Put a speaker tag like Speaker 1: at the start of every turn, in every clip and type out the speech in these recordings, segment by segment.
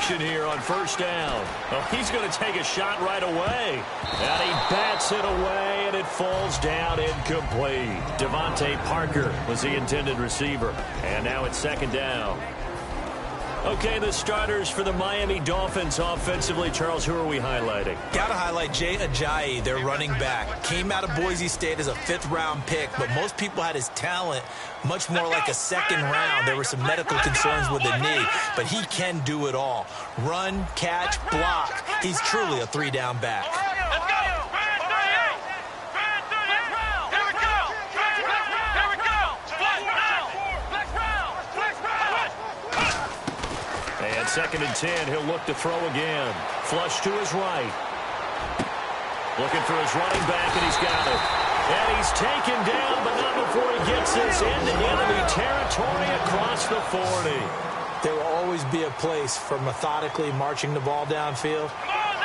Speaker 1: action here on first down. Oh, he's going to take a shot right away. And he bats it away, and it falls down incomplete. Devontae Parker was the intended receiver. And now it's second down. Okay, the starters for the Miami Dolphins offensively. Charles, who are we highlighting?
Speaker 2: Got to highlight Jay Ajayi, their running back. Came out of Boise State as a fifth-round pick, but most people had his talent much more like a second round. There were some medical concerns with the knee, but he can do it all. Run, catch, block. He's truly a three-down back.
Speaker 1: Second and 10, he'll look to throw again. Flush to his right. Looking for his running back, and he's got it. And he's taken down, but not before he gets this into enemy territory across the 40.
Speaker 2: There will always be a place for methodically marching the ball downfield.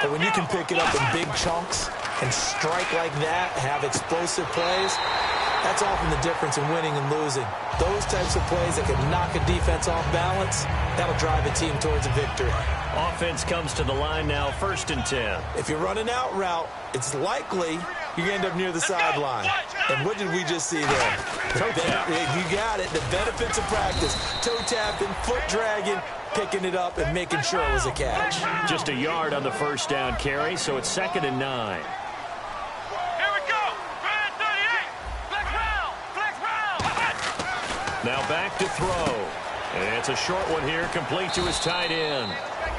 Speaker 2: But when you can pick it up in big chunks and strike like that, have explosive plays, that's often the difference in winning and losing. Those types of plays that can knock a defense off balance, that'll drive a team towards a victory.
Speaker 1: Offense comes to the line now, first and 10.
Speaker 2: If you're running out route, it's likely you end up near the sideline. And what did we just see there?
Speaker 1: Toe tap.
Speaker 2: You got it. The benefits of practice. Toe tapping, foot dragging, picking it up, and making sure it was a catch.
Speaker 1: Just a yard on the first down carry, so it's second and 9. Now back to throw. And it's a short one here, complete to his tight end.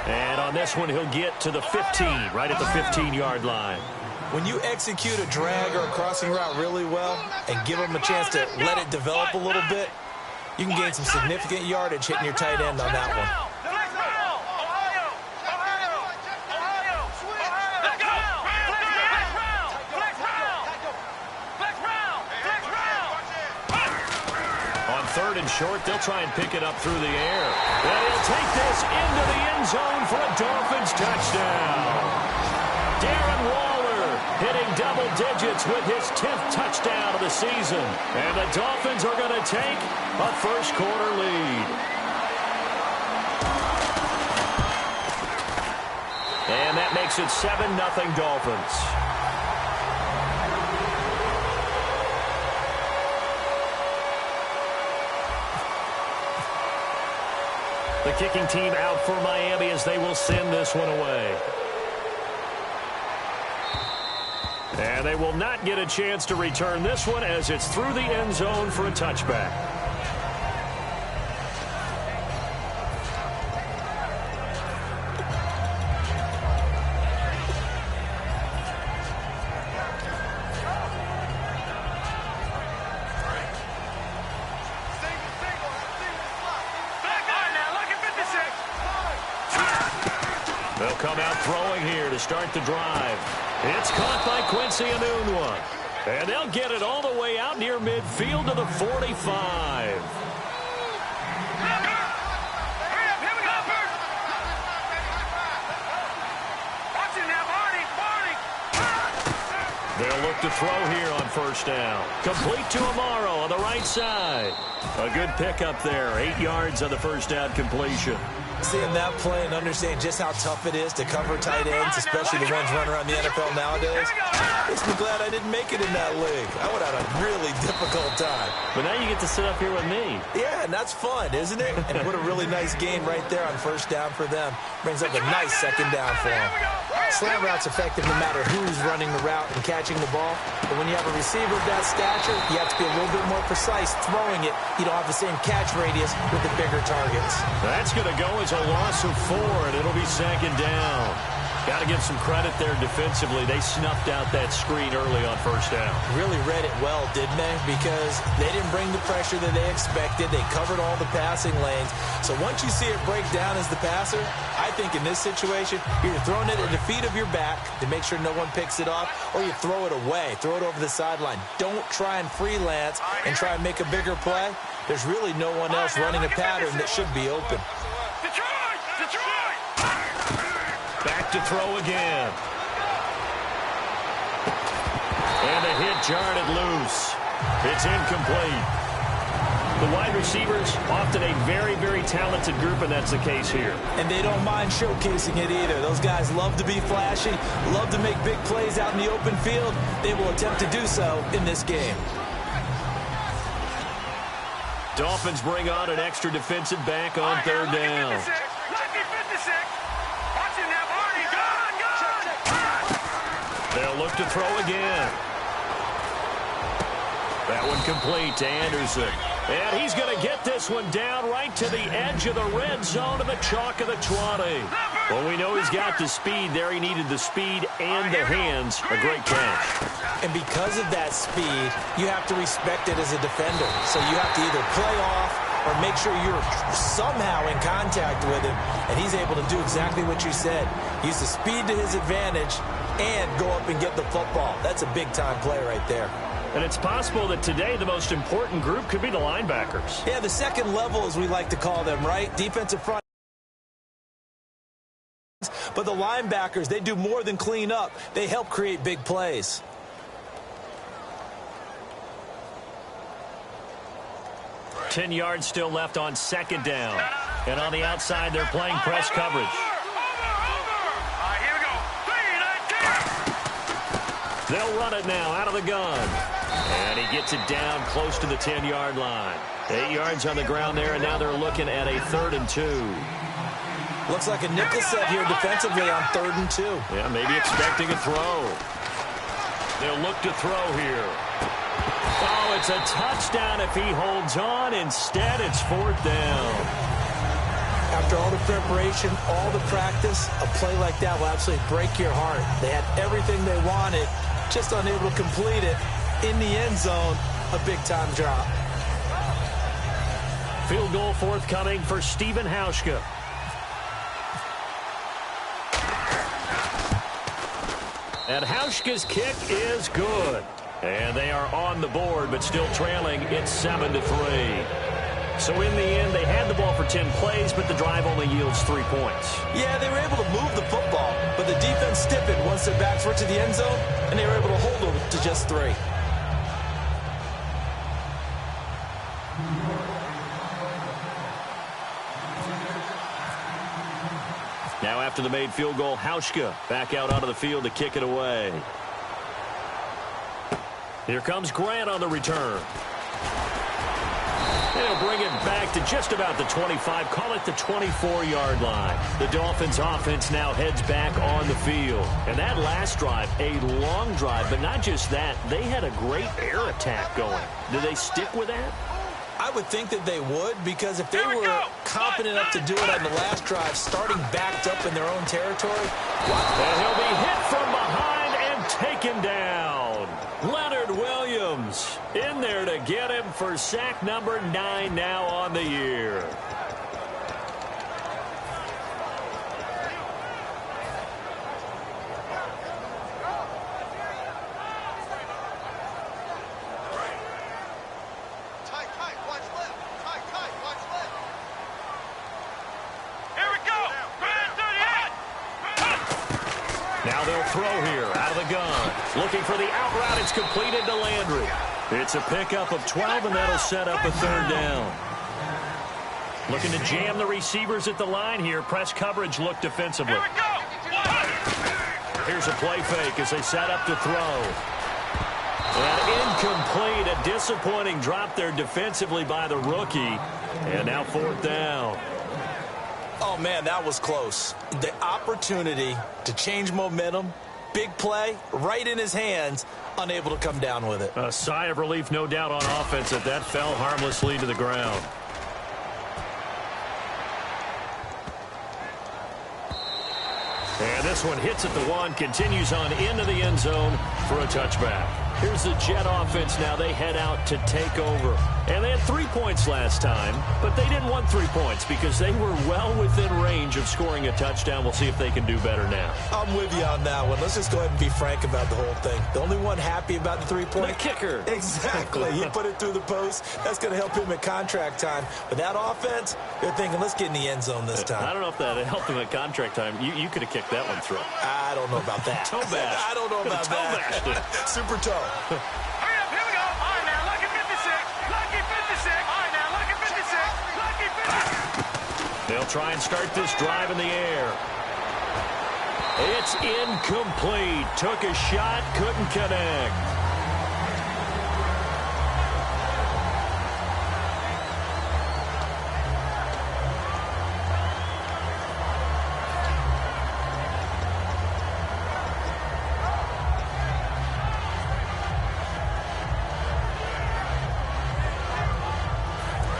Speaker 1: And on this one, he'll get to the 15, right at the 15-yard line.
Speaker 2: When you execute a drag or a crossing route really well and give them a chance to let it develop a little bit, you can gain some significant yardage hitting your tight end on that one.
Speaker 1: Third and short, they'll try and pick it up through the air. And he'll take this into the end zone for a Dolphins touchdown. Darren Waller hitting double digits with his 10th touchdown of the season. And the Dolphins are going to take a first quarter lead. And that makes it 7-0 Dolphins. The kicking team out for Miami as they will send this one away. And they will not get a chance to return this one as it's through the end zone for a touchback. They'll come out throwing here to start the drive. It's caught by Quincy Enunwa. And they'll get it all the way out near midfield to the 45. They'll look to throw here on first down. Complete to Amaro on the right side. A good pickup there. 8 yards on the first down completion.
Speaker 2: Seeing that play and understanding just how tough it is to cover tight ends, especially the ones running around the NFL nowadays, makes me glad I didn't make it in that league. I would have had a really difficult time.
Speaker 1: But now you get to sit up here with me.
Speaker 2: Yeah, and that's fun, isn't it? And what a really nice game right there on first down for them. Brings up a nice second down for them. Slant route's effective no matter who's running the route and catching the ball. But when you have a receiver of that stature, you have to be a little bit more precise throwing it. You don't have the same catch radius with the bigger targets.
Speaker 1: That's going to go as a loss of 4, and it'll be second down. Got to give some credit there defensively. They snuffed out that screen early on first down.
Speaker 2: Really read it well, didn't they? Because they didn't bring the pressure that they expected. They covered all the passing lanes. So once you see it break down as the passer, I think in this situation, you're throwing it at the feet of your back to make sure no one picks it off, or you throw it away, throw it over the sideline. Don't try and freelance and try and make a bigger play. There's really no one else running a pattern that should be open.
Speaker 1: Back to throw again. And a hit jarred it loose. It's incomplete. The wide receivers, often a very, very talented group, and that's the case here.
Speaker 2: And they don't mind showcasing it either. Those guys love to be flashy, love to make big plays out in the open field. They will attempt to do so in this game.
Speaker 1: Dolphins bring on an extra defensive back on third down. They'll look to throw again. That one complete to Anderson. And he's going to get this one down right to the edge of the red zone of the chalk of the 20. Well, we know he's got the speed there. He needed the speed and the hands. A great catch.
Speaker 2: And because of that speed, you have to respect it as a defender. So you have to either play off or make sure you're somehow in contact with him. And he's able to do exactly what you said. Use the speed to his advantage and go up and get the football. That's a big-time play right there.
Speaker 1: And it's possible that today the most important group could be the linebackers.
Speaker 2: Yeah, the second level, as we like to call them, right? Defensive front. But the linebackers, they do more than clean up. They help create big plays.
Speaker 1: Ten yards still left on second down. And on the outside, they're playing press coverage. They'll run it now out of the gun. And he gets it down close to the 10-yard line. 8 yards on the ground there, and now they're looking at a 3rd and 2.
Speaker 2: Looks like a nickel set here defensively on 3rd and 2.
Speaker 1: Yeah, maybe expecting a throw. They'll look to throw here. Oh, it's a touchdown if he holds on. Instead, it's 4th down.
Speaker 2: After all the preparation, all the practice, a play like that will absolutely break your heart. They had everything they wanted, just unable to complete it. In the end zone, a big-time drop.
Speaker 1: Field goal forthcoming for Stephen Hauschka. And Hauschka's kick is good. And they are on the board, but still trailing. It's 7-3. So in the end, they had the ball for 10 plays, but the drive only yields 3 points.
Speaker 2: Yeah, they were able to move the football, but the defense stiffened once their backs were to the end zone, and they were able to hold them to just 3.
Speaker 1: Now after the made field goal, Hauschka back out onto the field to kick it away. Here comes Grant on the return. And he'll bring it back to just about the 25, call it the 24-yard line. The Dolphins offense now heads back on the field. And that last drive, a long drive, but not just that, they had a great air attack going. Do they stick with that?
Speaker 2: I would think that they would, because if they were confident enough to do it on the last drive, starting backed up in their own territory.
Speaker 1: And he'll be hit from behind and taken down. Leonard Williams in there to get him for sack number 9 now on the year. Now they'll throw here out of the gun. Looking for the out route. It's completed to Landry. It's a pickup of 12, and that'll set up a 3rd down. Looking to jam the receivers at the line here. Press coverage look defensively. Here's a play fake as they set up to throw. And incomplete. A disappointing drop there defensively by the rookie. And now 4th down.
Speaker 2: Oh, man, that was close. The opportunity to change momentum, big play, right in his hands, unable to come down with it.
Speaker 1: A sigh of relief, no doubt, on offense that that fell harmlessly to the ground. And this one hits at the 1, continues on into the end zone for a touchback. Here's the Jet offense now. They head out to take over. And they had 3 points last time, but they didn't want 3 points because they were well within range of scoring a touchdown. We'll see if they can do better now.
Speaker 2: I'm with you on that one. Let's just go ahead and be frank about the whole thing. The only one happy about the 3-point.
Speaker 1: The kicker.
Speaker 2: Exactly. He put it through the post. That's going to help him at contract time. But that offense, they're thinking, let's get in the end zone this time.
Speaker 1: I don't know if that helped him at contract time. You could have kicked that one through.
Speaker 2: I don't know about that.
Speaker 1: Toe bash.
Speaker 2: I don't know about that. Super toe.
Speaker 3: Hurry up, here we go. All right, now, lucky 56. Lucky 56. All right, now,
Speaker 1: try and start this drive in the air. It's incomplete. Took a shot, couldn't connect.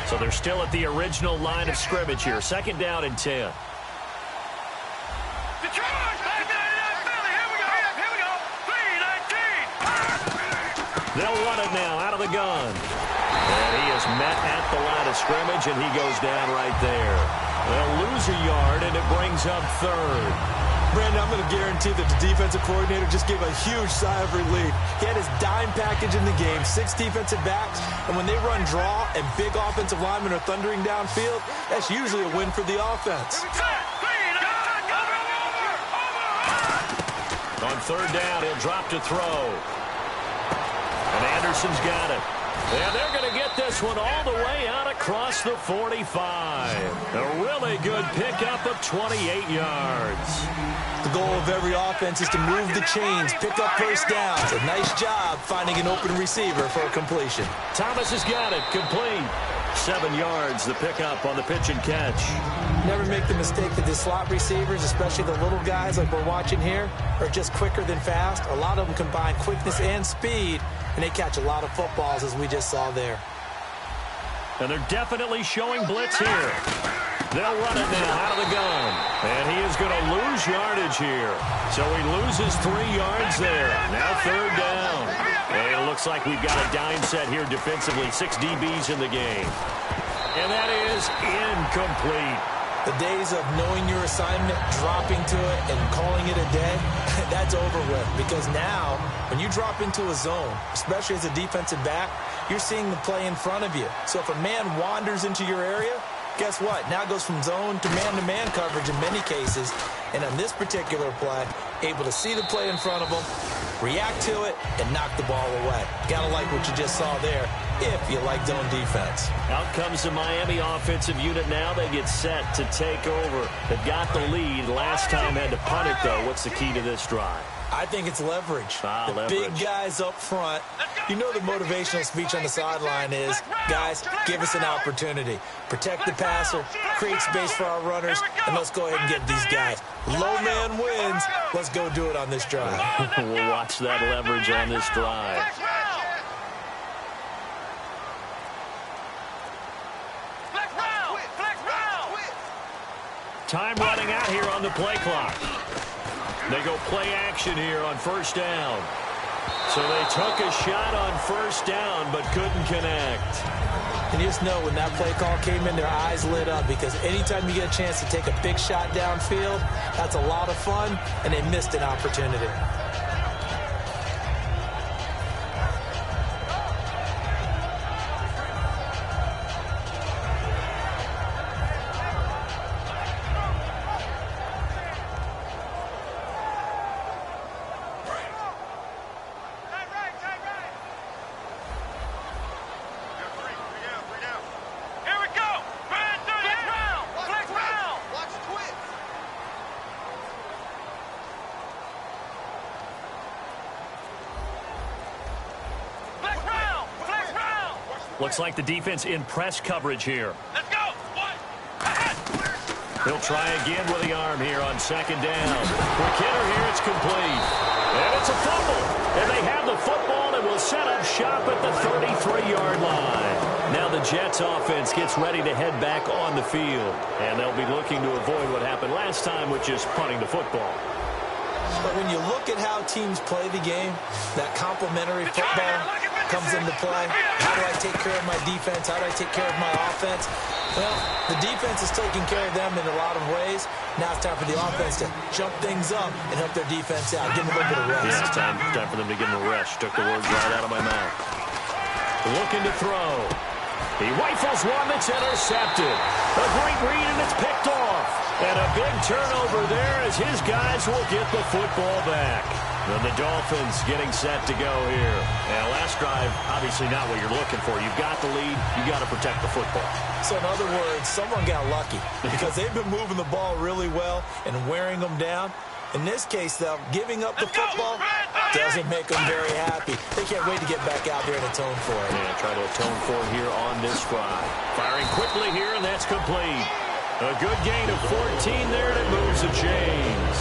Speaker 1: So they're still at the original line of scrimmage here. 2nd down and 10. They'll run it now out of the gun. And he is met at the line of scrimmage, and he goes down right there. They'll lose a yard, and it brings up 3rd.
Speaker 2: Brandon, I'm going to guarantee that the defensive coordinator just gave a huge sigh of relief. He had his dime package in the game, 6 defensive backs, and when they run draw and big offensive linemen are thundering downfield, that's usually a win for the offense.
Speaker 1: On 3rd down, he'll drop to throw. And Anderson's got it. And they're going to get this one all the way out across the 45. A really good pickup of 28 yards.
Speaker 2: The goal of every offense is to move the chains, pick up first downs. A nice job finding an open receiver for a completion.
Speaker 1: Thomas has got it, complete. 7 yards, the pickup on the pitch and catch.
Speaker 2: Never make the mistake that the slot receivers, especially the little guys like we're watching here, are just quicker than fast. A lot of them combine quickness and speed, and they catch a lot of footballs, as we just saw there.
Speaker 1: And they're definitely showing blitz here. They'll run it now out of the gun. And he is going to lose yardage here. So he loses 3 yards there. Now 3rd down. And it looks like we've got a dime set here defensively. 6 DBs in the game. And that is incomplete.
Speaker 2: The days of knowing your assignment, dropping to it, and calling it a day, that's over with. Because now, when you drop into a zone, especially as a defensive back, you're seeing the play in front of you. So if a man wanders into your area, guess what? Now it goes from zone to man coverage in many cases. And on this particular play, able to see the play in front of him, react to it, and knock the ball away. Gotta like what you just saw there, if you like zone defense.
Speaker 1: Out comes the Miami offensive unit now. They get set to take over. They've got the lead. Last time had to punt it, though. What's the key to this drive?
Speaker 2: I think it's leverage. The big guys up front. You know the motivational speech on the sideline is, guys, give us an opportunity. Protect the passer, create space for our runners, and let's go ahead and get these guys. Low man wins. Let's go do it on this drive.
Speaker 1: We'll watch that leverage on this drive. Time running out here on the play clock. They go play action here on 1st down. So they took a shot on 1st down but couldn't connect.
Speaker 2: And you just know when that play call came in, their eyes lit up, because anytime you get a chance to take a big shot downfield, that's a lot of fun, and they missed an opportunity.
Speaker 1: Looks like the defense in press coverage here.
Speaker 3: Let's go.
Speaker 1: He'll try again with the arm here on 2nd down. For Kidder here, it's complete. And it's a fumble. And they have the football and will set up shop at the 33-yard line. Now the Jets offense gets ready to head back on the field. And they'll be looking to avoid what happened last time, which is punting the football.
Speaker 2: But when you look at how teams play the game, that complementary football comes into play. How do I take care of my defense? How do I take care of my offense? Well, the defense is taking care of them in a lot of ways. Now it's time for the offense to jump things up and help their defense out. Give them a little bit of rest.
Speaker 1: Yeah, it's time for them to give them a rest. Took the words right out of my mouth. Looking to throw. He rifles one that's intercepted. A great read, and it's picked off. And a big turnover there as his guys will get the football back. And the Dolphins getting set to go here. And last drive, obviously not what you're looking for. You've got the lead. You've got to protect the football.
Speaker 2: So in other words, someone got lucky because they've been moving the ball really well and wearing them down. In this case, though, giving up the football doesn't make them very happy. They can't wait to get back out there and atone for it.
Speaker 1: Yeah, try to atone for it here on this drive. Firing quickly here, and that's complete. A good gain of 14 there, and it moves the chains.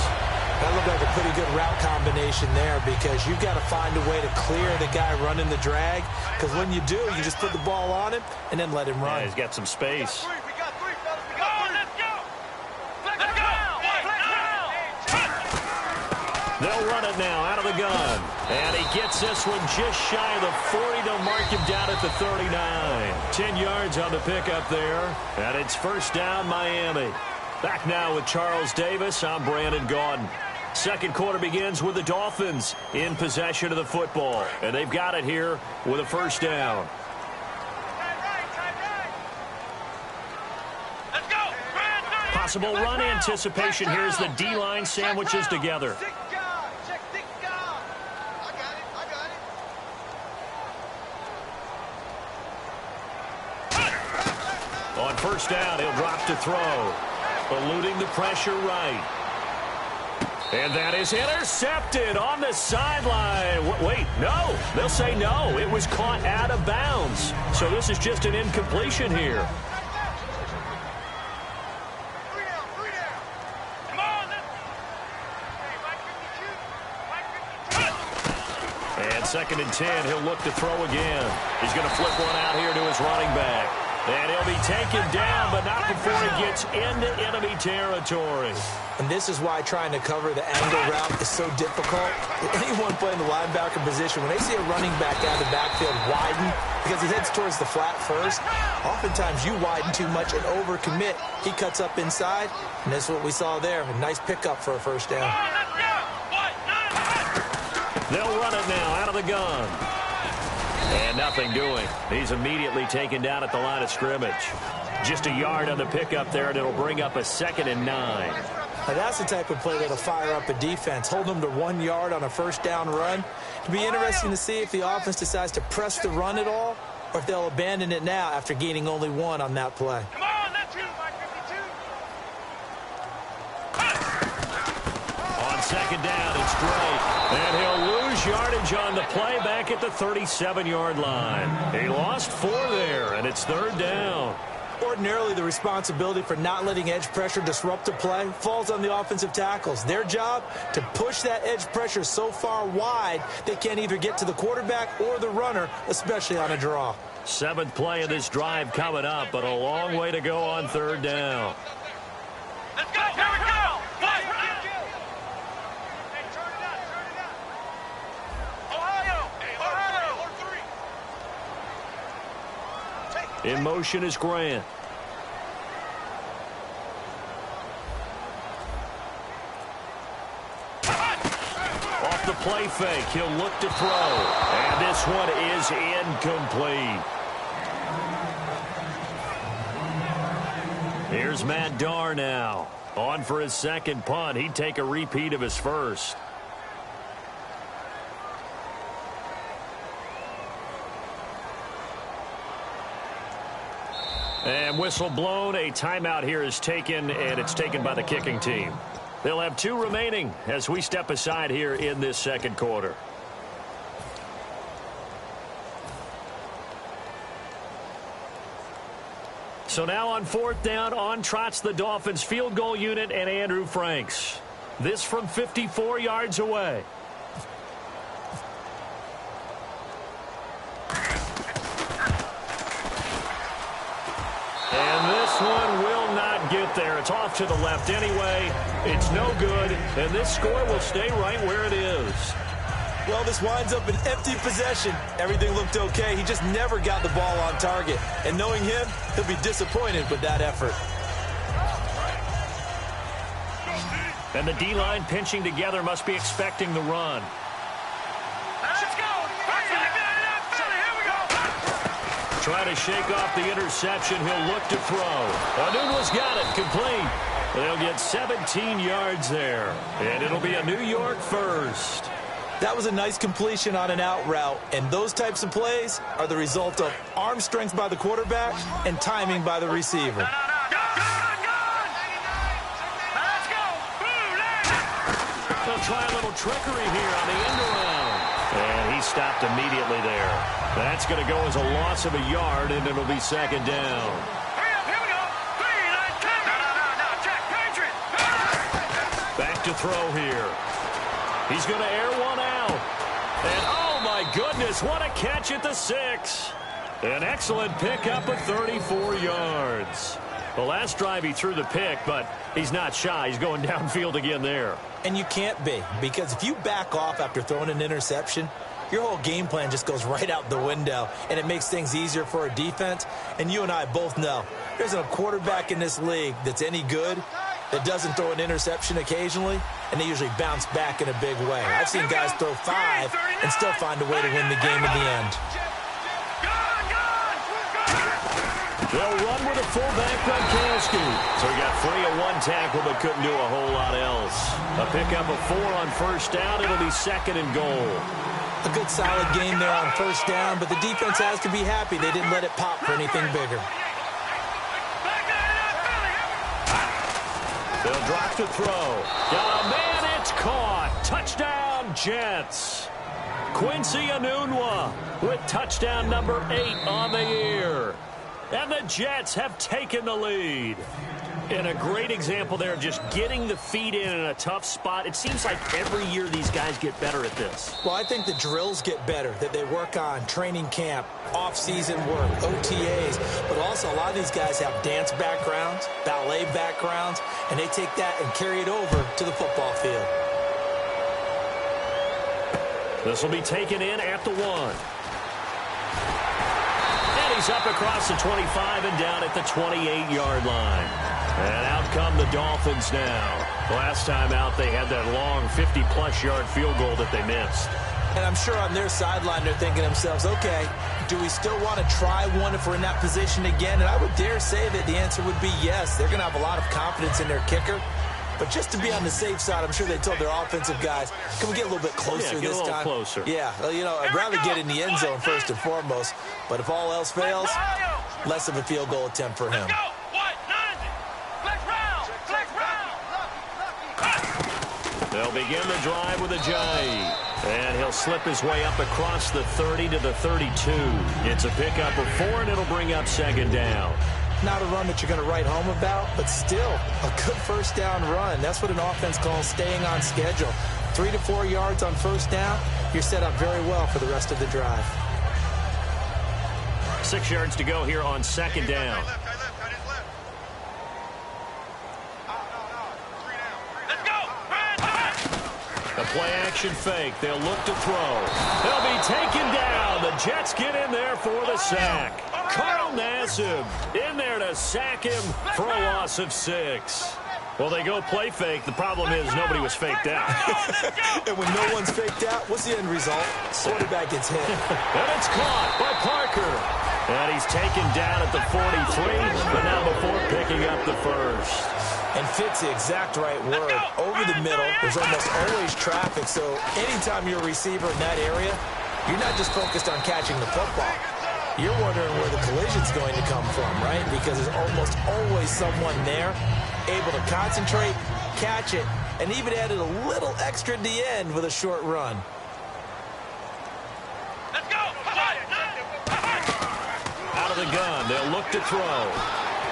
Speaker 2: That looked like a pretty good route combination there because you've got to find a way to clear the guy running the drag, because when you do, you just put the ball on him and then let him run.
Speaker 1: Yeah, he's got some space. They'll run it now out of the gun. And he gets this one just shy of the 40. They'll mark him down at the 39. 10 yards on the pickup there. And it's first down, Miami. Back now with Charles Davis. I'm Brandon Gaudin. Second quarter begins with the Dolphins in possession of the football. And they've got it here with a first down. Possible run anticipation here as the D-line sandwiches together. On first down, he'll drop to throw. Eluding the pressure right. And that is intercepted on the sideline. Wait, no. They'll say no. It was caught out of bounds. So this is just an incompletion here. And 2nd and 10, he'll look to throw again. He's going to flip one out here to his running back. And he'll be taken down, but not before he gets into enemy territory.
Speaker 2: And this is why trying to cover the angle route is so difficult. Anyone playing the linebacker position, when they see a running back out of the backfield widen because he heads towards the flat first, oftentimes you widen too much and overcommit. He cuts up inside, and this is what we saw there. A nice pickup for a first down.
Speaker 1: They'll run it now out of the gun. And nothing doing. He's immediately taken down at the line of scrimmage. Just a yard on the pickup there, and it'll bring up a 2nd and 9.
Speaker 2: Now that's the type of play that'll fire up a defense. Hold them to 1 yard on a first down run. It'll be interesting to see if the offense decides to press the run at all, or if they'll abandon it now after gaining only 1 on that play.
Speaker 3: Come on, that's you, Mike 52.
Speaker 1: On 2nd down, it's Drake. And he'll lose yardage on the play back at the 37-yard line. He lost 4 there, and it's 3rd down.
Speaker 2: Ordinarily, the responsibility for not letting edge pressure disrupt the play falls on the offensive tackles. Their job, to push that edge pressure so far wide they can't either get to the quarterback or the runner, especially on a draw.
Speaker 1: 7th play of this drive coming up, but a long way to go on 3rd down.
Speaker 3: Let's go, here we go.
Speaker 1: In motion is Grant. Off the play fake, he'll look to throw. And this one is incomplete. Here's Matt Darr now. On for his 2nd punt. He'd take a repeat of his first. And whistle blown. A timeout here is taken, and it's taken by the kicking team. They'll have 2 remaining as we step aside here in this 2nd quarter. So now on 4th down, on trots the Dolphins field goal unit and Andrew Franks. This from 54 yards away. And this one will not get there. It's off to the left anyway. It's no good, and this score will stay right where it is.
Speaker 2: Well, this winds up an empty possession. Everything looked okay. He just never got the ball on target. And knowing him, he'll be disappointed with that effort.
Speaker 1: And the D-line pinching together must be expecting the run.
Speaker 3: Let's go. Here we go.
Speaker 1: Try to shake off the interception. He'll look to throw. Anuno's got it. Complete. They'll get 17 yards there. And it'll be a New York first.
Speaker 2: That was a nice completion on an out route, and those types of plays are the result of arm strength by the quarterback and timing by the receiver.
Speaker 1: They'll try a little trickery here on the end around. And he stopped immediately there. That's going to go as a loss of a yard, and it'll be second down.
Speaker 3: Here we go. 3, 9, 10. Check. Patriot.
Speaker 1: Back to throw here. He's going to air one out. And, oh, my goodness, what a catch at the 6. An excellent pickup of 34 yards. The last drive he threw the pick, but he's not shy. He's going downfield again there.
Speaker 2: And you can't be, because if you back off after throwing an interception, your whole game plan just goes right out the window, and it makes things easier for a defense. And you and I both know there's a quarterback in this league that's any good that doesn't throw an interception occasionally, and they usually bounce back in a big way. I've seen guys throw 5 and still find a way to win the game in the end.
Speaker 1: They'll run with a fullback, Gronkowski. So he got free of one tackle, but couldn't do a whole lot else. A pickup of 4 on first down. It'll be second and goal.
Speaker 2: A good solid game there on first down, but the defense has to be happy they didn't let it pop for anything bigger.
Speaker 1: They'll drop to throw. Got a man, it's caught. Touchdown, Jets. Quincy Enunwa with touchdown number 8 on the year. And the Jets have taken the lead. And a great example there of just getting the feet in a tough spot. It seems like every year these guys get better at this.
Speaker 2: Well, I think the drills get better that they work on, training camp, off-season work, OTAs. But also a lot of these guys have dance backgrounds, ballet backgrounds, and they take that and carry it over to the football field.
Speaker 1: This will be taken in at the 1. He's up across the 25 and down at the 28-yard line. And out come the Dolphins now. Last time out, they had that long 50-plus yard field goal that they missed.
Speaker 2: And I'm sure on their sideline, they're thinking to themselves, okay, do we still want to try one if we're in that position again? And I would dare say that the answer would be yes. They're going to have a lot of confidence in their kicker. But just to be on the safe side, I'm sure they told their offensive guys, can we get a little bit closer this time?
Speaker 1: Get a little closer.
Speaker 2: Yeah, well, you know, I'd rather get in the end zone first and foremost. But if all else fails, less of a field goal attempt for him.
Speaker 1: They'll begin the drive with a Jai. And he'll slip his way up across the 30 to the 32. It's a pickup of 4, and it'll bring up second down.
Speaker 2: Not a run that you're going to write home about, but still a good first down run. That's what an offense calls staying on schedule. 3 to 4 yards on first down, you're set up very well for the rest of the drive.
Speaker 1: 6 yards to go here on second down. A play-action fake. They'll look to throw. They'll be taken down. The Jets get in there for the sack. Carl Nassib in there to sack him for a loss of 6. Well, they go play fake. The problem is nobody was faked out.
Speaker 2: And when no one's faked out, what's the end result? Quarterback gets hit.
Speaker 1: And it's caught by Parker. And he's taken down at the 43, but now before picking up the first.
Speaker 2: And fit's the exact right word. Over the middle, there's almost always traffic, so anytime you're a receiver in that area, you're not just focused on catching the football. You're wondering where the collision's going to come from, right? Because there's almost always someone there able to concentrate, catch it, and even added a little extra at the end with a short run.
Speaker 3: Let's go!
Speaker 1: Out of the gun, they'll look to throw.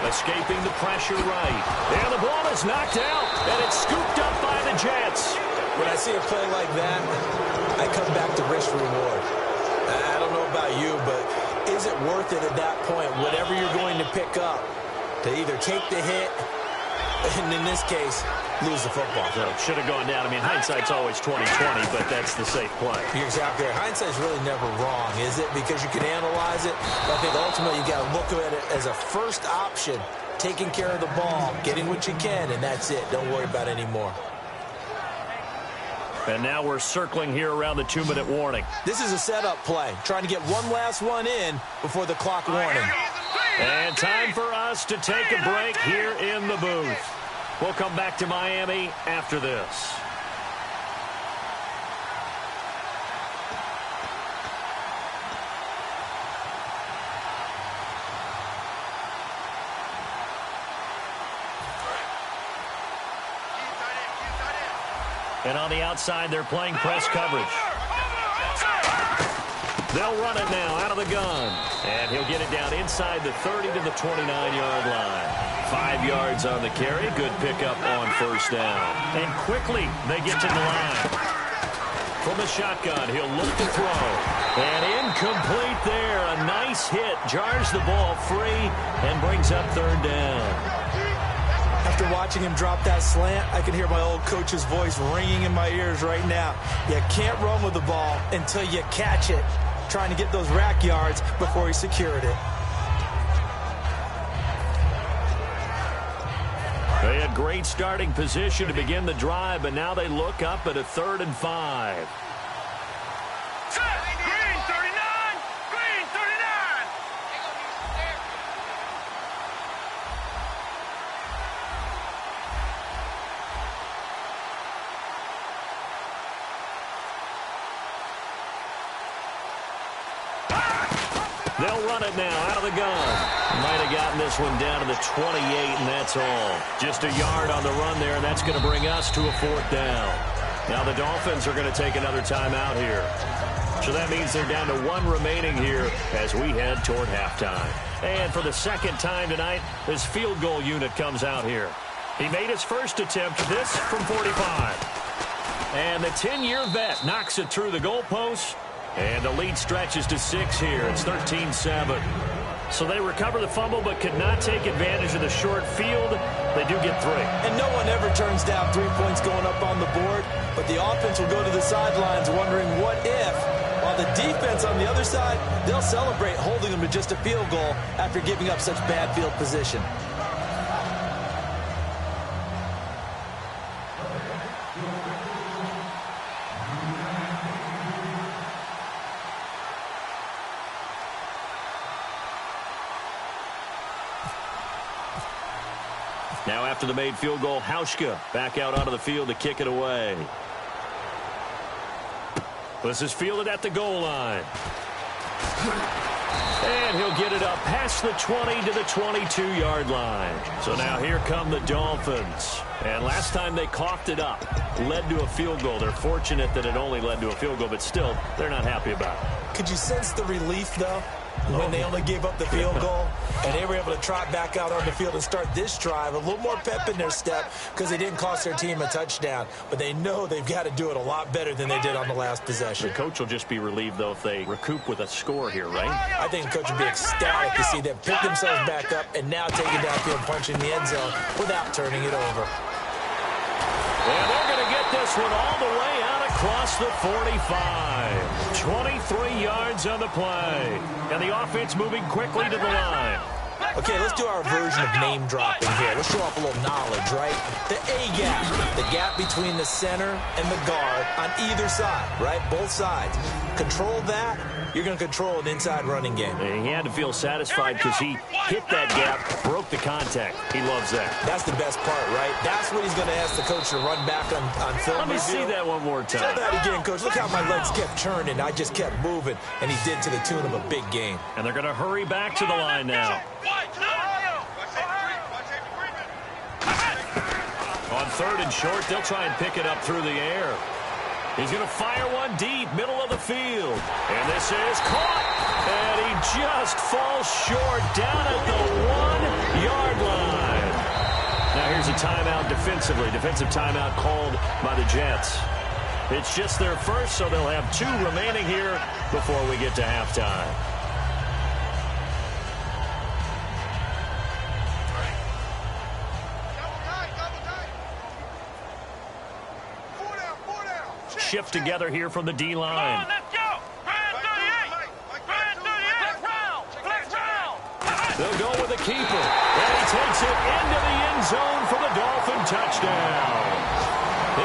Speaker 1: Escaping the pressure right. And the ball is knocked out, and it's scooped up by the Jets.
Speaker 2: When I see a play like that, I come back to risk reward. I don't know about you, but is it worth it at that point, whatever you're going to pick up, to either take the hit, and in this case, lose the football?
Speaker 1: So should have gone down. I mean, hindsight's always 20/20, but that's the safe play.
Speaker 2: You're exactly right. Hindsight's really never wrong, is it? Because you can analyze it. But I think ultimately you got to look at it as a first option, taking care of the ball, getting what you can, and that's it. Don't worry about it anymore.
Speaker 1: And now we're circling here around the 2-minute warning.
Speaker 2: This is a setup play, trying to get one last one in before the clock warning.
Speaker 1: And time for us to take a break here in the booth. We'll come back to Miami after this. And on the outside, they're playing press coverage. They'll run it now out of the gun. And he'll get it down inside the 30 to the 29-yard line. 5 yards on the carry. Good pickup on first down. And quickly, they get to the line. From the shotgun, he'll look to throw. And incomplete there. A nice hit. Jars the ball free and brings up third down.
Speaker 2: After watching him drop that slant, I can hear my old coach's voice ringing in my ears right now. You can't run with the ball until you catch it. Trying to get those rack yards before he secured it.
Speaker 1: They had great starting position to begin the drive, but now they look up at a 3rd and 5.
Speaker 3: Green 39! Green 39!
Speaker 1: They'll run it now out of the gun. Might have gotten this one down to the 28, and that's all. Just a yard on the run there, and that's going to bring us to a 4th down. Now the Dolphins are going to take another timeout here. So that means they're down to 1 remaining here as we head toward halftime. And for the second time tonight, this field goal unit comes out here. He made his first attempt, this from 45. And the 10-year vet knocks it through the goalpost. And the lead stretches to 6 here. It's 13-7. So they recover the fumble but could not take advantage of the short field. They do get 3.
Speaker 2: And no one ever turns down 3 points going up on the board. But the offense will go to the sidelines wondering what if. While the defense on the other side, they'll celebrate holding them to just a field goal after giving up such bad field position.
Speaker 1: Now after the made field goal, Hauschka back out onto the field to kick it away. This is fielded at the goal line. And he'll get it up past the 20 to the 22-yard line. So now here come the Dolphins. And last time they coughed it up, led to a field goal. They're fortunate that it only led to a field goal, but still, they're not happy about it.
Speaker 2: Could you sense the relief, though, when they only gave up the field goal and they were able to trot back out on the field and start this drive? A little more pep in their step because they didn't cost their team a touchdown. But they know they've got to do it a lot better than they did on the last possession.
Speaker 1: The coach will just be relieved, though, if they recoup with a score here, right?
Speaker 2: I think the coach will be ecstatic to see them pick themselves back up and now take it downfield, punching the end zone without turning it over.
Speaker 1: And they're going to get this one all the way out across the 45. 23 yards on the play. And the offense moving quickly to the line.
Speaker 2: Okay, let's do our version of name dropping here. Let's show off a little knowledge, right? The A-gap, the gap between the center and the guard on either side, right? Both sides. Control that, you're going to control an inside running game.
Speaker 1: And he had to feel satisfied because he hit that gap, broke the contact. He loves that.
Speaker 2: That's the best part, right? That's what he's going to ask the coach to run back on film.
Speaker 1: Let me see that one more time.
Speaker 2: Show that again, coach. Look how my legs kept churning. I just kept moving, and he did to the tune of a big game.
Speaker 1: And they're going to hurry back to the line now. On 3rd and short, they'll try and pick it up through the air. He's going to fire one deep, middle of the field. And this is caught. And he just falls short down at the 1-yard line. Now here's a timeout defensively. Defensive timeout called by the Jets. It's just their first, so they'll have 2 remaining here before we get to halftime. Shift together here from the D-line.
Speaker 3: Let's go! Brand 38! Brand 38! Flex round!
Speaker 1: They'll go with the keeper. And he takes it into the end zone for the Dolphin touchdown.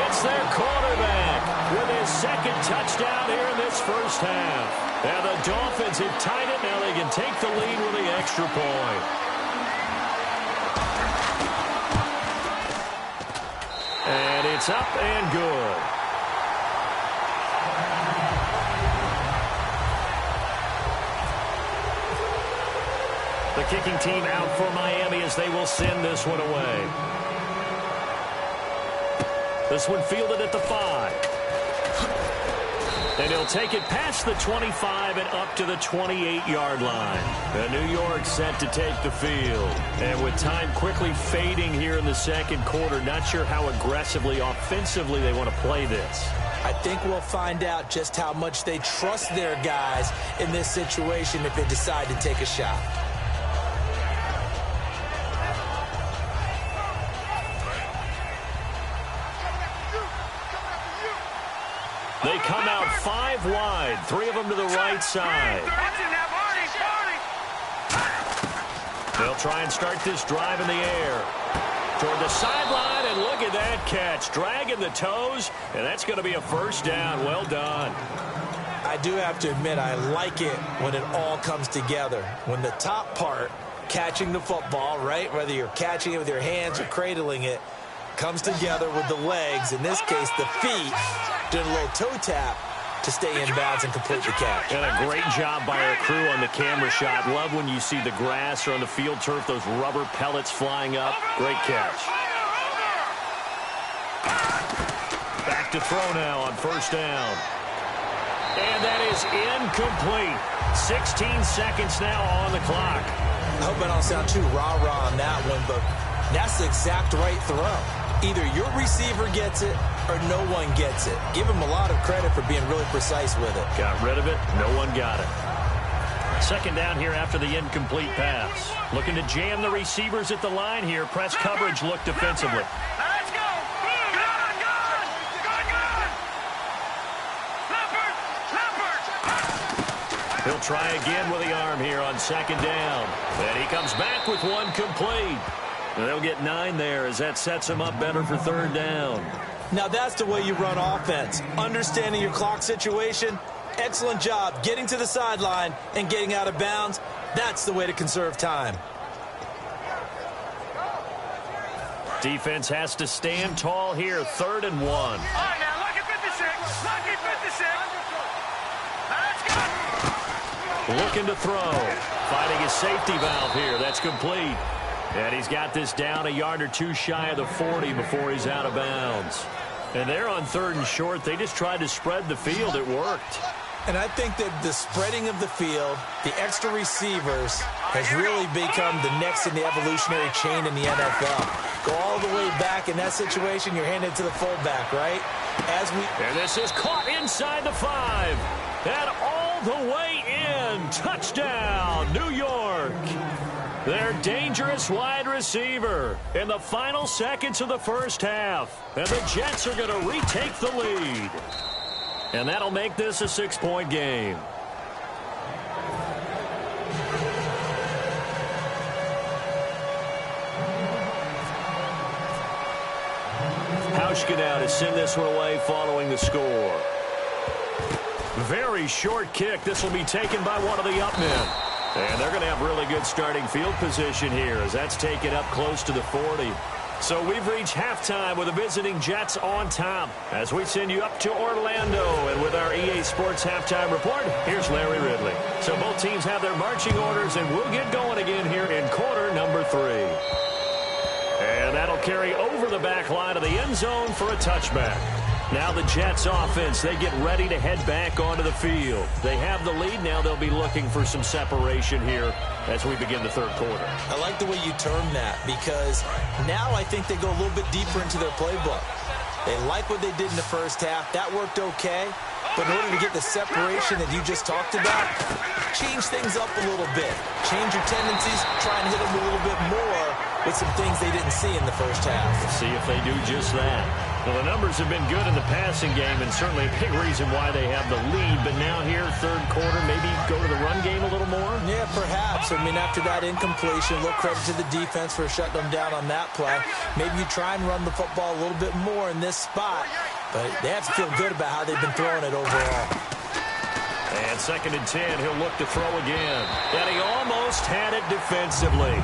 Speaker 1: It's their quarterback with his 2nd touchdown here in this first half. And the Dolphins have tied it. Now they can take the lead with the extra point. And it's up and good. The kicking team out for Miami as they will send this one away. This one fielded at the 5. And he'll take it past the 25 and up to the 28-yard line. And New York set to take the field. And with time quickly fading here in the second quarter, not sure how aggressively, offensively they want to play this.
Speaker 2: I think we'll find out just how much they trust their guys in this situation if they decide to take a shot.
Speaker 1: They come out 5 wide, 3 of them to the right side. They'll try and start this drive in the air. Toward the sideline, and look at that catch. Dragging the toes, and that's going to be a first down. Well done.
Speaker 2: I do have to admit, I like it when it all comes together. When the top part, catching the football, right, whether you're catching it with your hands or cradling it, comes together with the legs, in this case the feet, doing a little toe tap to stay in bounds and complete the catch.
Speaker 1: And a great job by our crew on the camera shot. Love when you see the grass or on the field turf, those rubber pellets flying up. Great catch. Back to throw now on first down. And that is incomplete. 16 seconds now on the clock.
Speaker 2: I hope I don't sound too rah-rah on that one, but that's the exact right throw. Either your receiver gets it or no one gets it. Give him a lot of credit for being really precise with it.
Speaker 1: Got rid of it. No one got it. Second down here after the incomplete pass. Looking to jam the receivers at the line here. Press coverage look defensively.
Speaker 3: Let's go! Good! Leopard!
Speaker 1: He'll try again with the arm here on second down. And he comes back with one complete. And they'll get 9 there as that sets him up better for third down.
Speaker 2: Now that's the way you run offense. Understanding your clock situation. Excellent job getting to the sideline and getting out of bounds. That's the way to conserve time.
Speaker 1: Defense has to stand tall here. 3rd and 1.
Speaker 3: All right, now, lucky 56. Lucky 56. Let's go!
Speaker 1: Looking to throw. Finding his safety valve here. That's complete. And he's got this down a yard or 2 shy of the 40 before he's out of bounds. And they're on 3rd and short. They just tried to spread the field. It worked.
Speaker 2: And I think that the spreading of the field, the extra receivers, has really become the next in the evolutionary chain in the NFL. Go all the way back in that situation, you're handed to the fullback, right?
Speaker 1: And this is caught inside the 5. And all the way in. Touchdown, New York. Their dangerous wide receiver in the final seconds of the first half. And the Jets are going to retake the lead. And that'll make this a 6-point game. Hauschka now to send this one away following the score. Very short kick. This will be taken by one of the up men. And they're going to have really good starting field position here as that's taken up close to the 40. So we've reached halftime with the visiting Jets on top as we send you up to Orlando. And with our EA Sports halftime report, here's Larry Ridley. So both teams have their marching orders, and we'll get going again here in quarter number 3. And that'll carry over the back line of the end zone for a touchback. Now the Jets offense, they get ready to head back onto the field. They have the lead. Now they'll be looking for some separation here as we begin the third quarter.
Speaker 2: I like the way you term that because now I think they go a little bit deeper into their playbook. They like what they did in the first half. That worked okay. But in order to get the separation that you just talked about, change things up a little bit. Change your tendencies. Try and hit them a little bit more with some things they didn't see in the first half.
Speaker 1: Let's see if they do just that. Well, the numbers have been good in the passing game, and certainly a big reason why they have the lead. But now here, third quarter, maybe go to the run game a little more?
Speaker 2: Yeah, perhaps. I mean, after that incompletion, a little credit to the defense for shutting them down on that play. Maybe you try and run the football a little bit more in this spot. But they have to feel good about how they've been throwing it overall.
Speaker 1: And 2nd and 10, he'll look to throw again. And he almost had it defensively.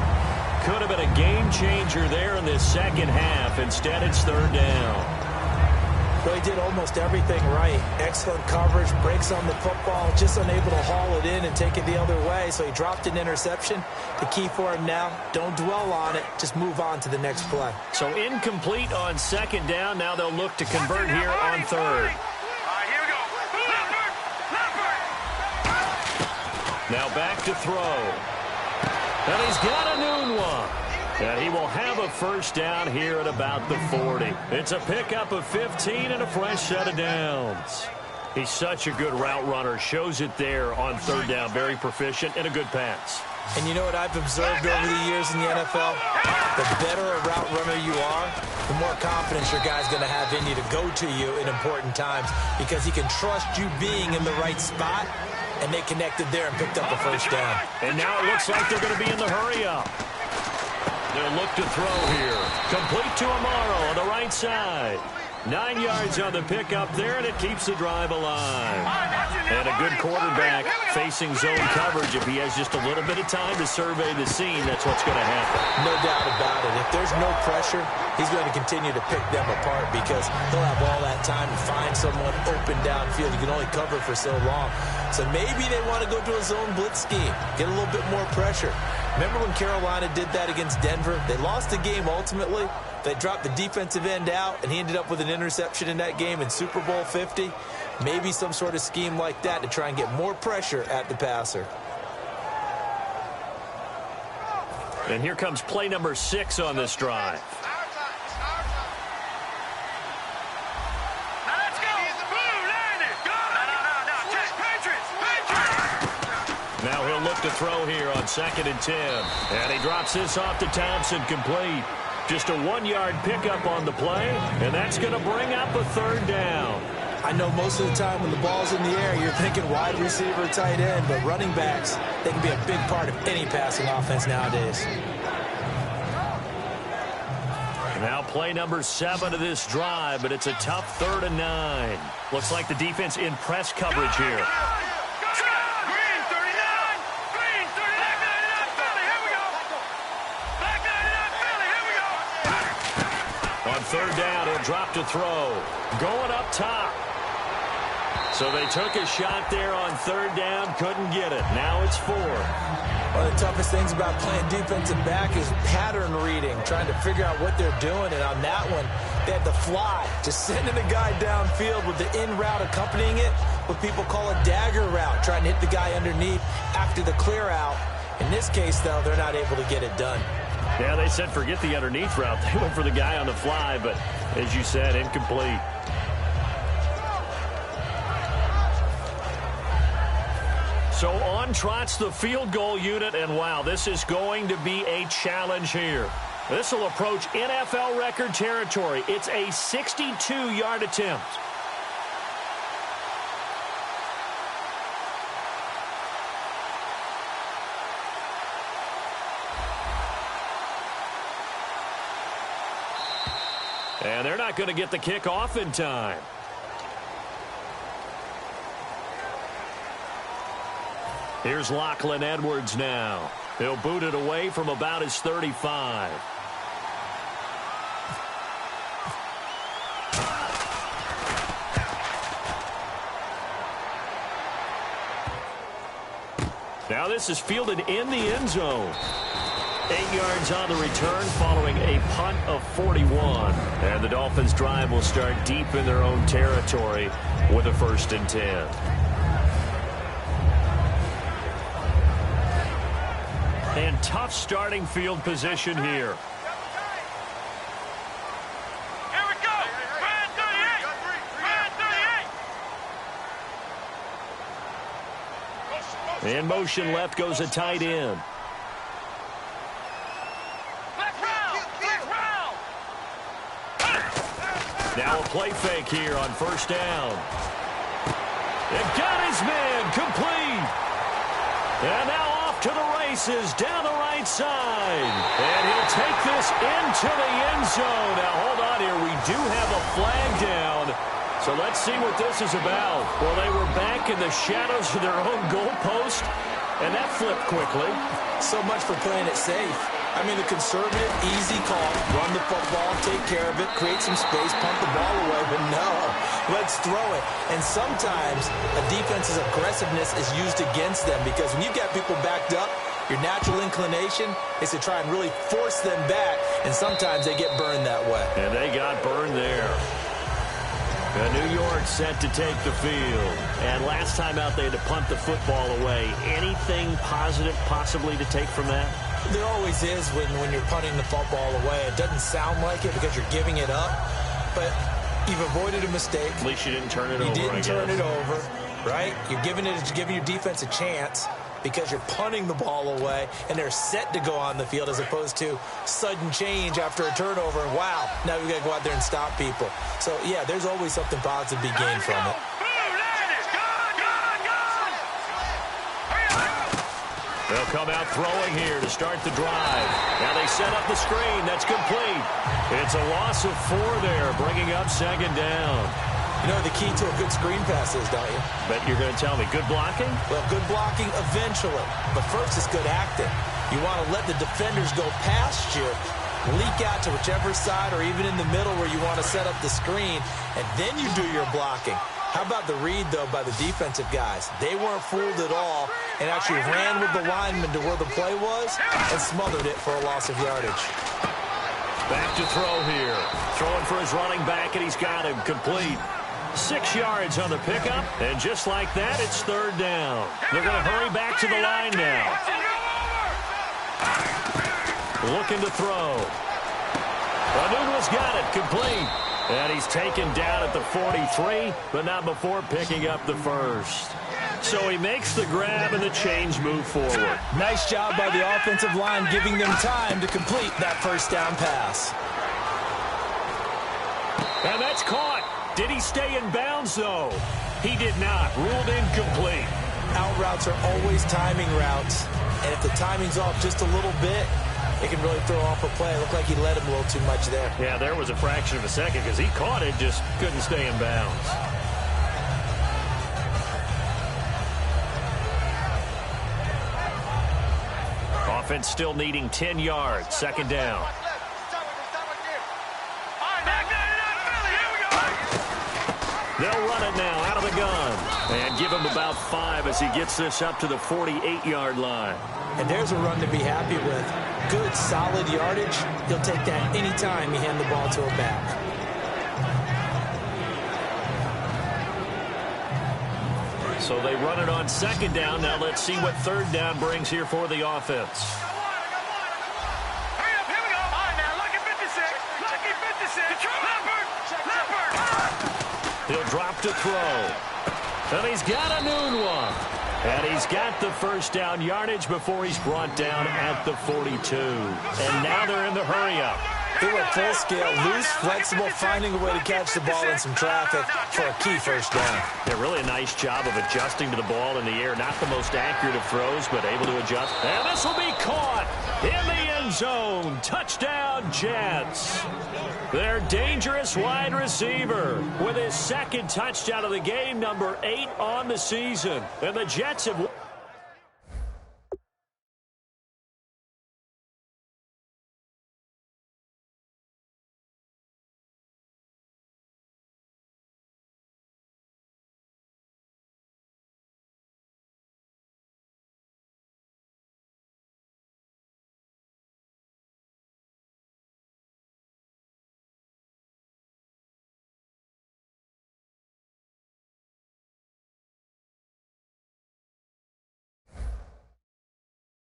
Speaker 1: Could have been a game changer there in this second half. Instead, it's 3rd down.
Speaker 2: Well, he did almost everything right. Excellent coverage, breaks on the football, just unable to haul it in and take it the other way, so he dropped an interception. The key for him now, don't dwell on it, just move on to the next play.
Speaker 1: So incomplete on second down. Now they'll look to convert here on third.
Speaker 3: Here we go. Leopard!
Speaker 1: Now back to throw. And he's got a noon one. And he will have a first down here at about the 40. It's a pickup of 15 and a fresh set of downs. He's such a good route runner. Shows it there on third down. Very proficient and a good pass.
Speaker 2: And you know what I've observed over the years in the NFL? The better a route runner you are, the more confidence your guy's going to have in you to go to you in important times because he can trust you being in the right spot, and they connected there and picked up the first down.
Speaker 1: And now it looks like they're going to be in the hurry-up. They'll look to throw here. Complete to Amaro on the right side. 9 yards on the pickup there, and it keeps the drive alive. And a good quarterback facing zone coverage. If he has just a little bit of time to survey the scene, that's what's going to happen.
Speaker 2: No doubt about it. If there's no pressure, he's going to continue to pick them apart because he'll have all that time to find someone open downfield. You can only cover for so long. So maybe they want to go to a zone blitz scheme, get a little bit more pressure. Remember when Carolina did that against Denver? They lost the game ultimately. They dropped the defensive end out, and he ended up with an interception in that game in Super Bowl 50. Maybe some sort of scheme like that to try and get more pressure at the passer.
Speaker 1: And here comes play number 6 on this drive.
Speaker 3: Now let's go. Boom, land it. Go. No. Check. Patriots.
Speaker 1: Now he'll look to throw here on 2nd and 10. And he drops this off to Thompson, complete. Just a 1-yard pickup on the play, and that's going to bring up a third down.
Speaker 2: I know most of the time when the ball's in the air, you're thinking wide receiver, tight end, but running backs, they can be a big part of any passing offense nowadays.
Speaker 1: Now play number 7 of this drive, but it's a tough 3rd and 9. Looks like the defense in press coverage here. On 3rd down, he'll drop to throw. Going up top. So they took a shot there on 3rd down, couldn't get it. Now it's 4.
Speaker 2: One of the toughest things about playing defensive back is pattern reading, trying to figure out what they're doing. And on that one, they had the fly, just sending a guy downfield with the in route accompanying it, what people call a dagger route, trying to hit the guy underneath after the clear out. In this case, though, they're not able to get it done.
Speaker 1: Yeah, they said forget the underneath route. They went for the guy on the fly, but as you said, incomplete. So on trots the field goal unit, and wow, this is going to be a challenge here. This will approach NFL record territory. It's a 62-yard attempt. And they're not going to get the kick off in time. Here's Lachlan Edwards now. He'll boot it away from about his 35. Now this is fielded in the end zone. 8 yards on the return following a punt of 41. And the Dolphins' drive will start deep in their own territory with a 1st and 10. And tough starting field position here.
Speaker 3: Here we go. Man 38. Man 38.
Speaker 1: In motion left goes a tight end. Now a play fake here on 1st down. And got his man complete. And now off to the races down the right side. And he'll take this into the end zone. Now hold on here. We do have a flag down. So let's see what this is about. Well, they were back in the shadows of their own goal post. And that flipped quickly.
Speaker 2: So much for playing it safe. I mean, the conservative, easy call, run the football, take care of it, create some space, pump the ball away, but no, let's throw it. And sometimes a defense's aggressiveness is used against them because when you've got people backed up, your natural inclination is to try and really force them back, and sometimes they get burned that way.
Speaker 1: And they got burned there. New York set to take the field. And last time out, they had to punt the football away. Anything positive possibly to take from that?
Speaker 2: There always is when you're punting the football away. It doesn't sound like it because you're giving it up, but you've avoided a mistake.
Speaker 1: At least you didn't turn it over,
Speaker 2: You didn't turn it over, right? You're giving your defense a chance because you're punting the ball away, and they're set to go on the field as opposed to sudden change after a turnover. And, wow, now we've got to go out there and stop people. So, yeah, there's always something positive to be gained from it.
Speaker 1: They'll come out throwing here to start the drive. Now they set up the screen. That's complete. It's a loss of 4 there, bringing up second down.
Speaker 2: You know the key to a good screen pass is, don't you?
Speaker 1: Bet you're going to tell me good blocking?
Speaker 2: Well, good blocking eventually. But first is good acting. You want to let the defenders go past you, leak out to whichever side or even in the middle where you want to set up the screen, and then you do your blocking. How about the read, though, by the defensive guys? They weren't fooled at all and actually ran with the lineman to where the play was and smothered it for a loss of yardage.
Speaker 1: Back to throw here. Throwing for his running back, and he's got him complete. 6 yards on the pickup, and just like that, it's third down. They're going to hurry back to the line now. Looking to throw. Anuno's got it, complete. And he's taken down at the 43, but not before picking up the first. So he makes the grab and the chains move forward.
Speaker 2: Nice job by the offensive line giving them time to complete that first down pass.
Speaker 1: And that's caught. Did he stay in bounds, though? He did not. Ruled incomplete.
Speaker 2: Out routes are always timing routes. And if the timing's off just a little bit, it can really throw off a play. It looked like he let him a little too much there.
Speaker 1: Yeah, there was a fraction of a second because he caught it, just couldn't stay in bounds. Offense still needing 10 yards. Second down. They'll run it now out of the gun. And give him about 5 as he gets this up to the 48-yard line.
Speaker 2: And there's a run to be happy with. Good, solid yardage. He'll take that any time you hand the ball to a back.
Speaker 1: So they run it on second down. Now let's see what third down brings here for the offense.
Speaker 3: Hurry up, here we go. All right, now, lucky 56. Lucky 56. Leopard.
Speaker 1: He'll drop to throw. And he's got a new one. And he's got the first down yardage before he's brought down at the 42. And now they're in the hurry-up.
Speaker 2: They were full scale, loose, flexible, finding a way to catch the ball in some traffic for a key first down.
Speaker 1: Yeah, really a nice job of adjusting to the ball in the air. Not the most accurate of throws, but able to adjust. And this will be caught in the end zone. Touchdown, Jets. Their dangerous wide receiver with his second touchdown of the game, number 8 on the season. And the Jets have...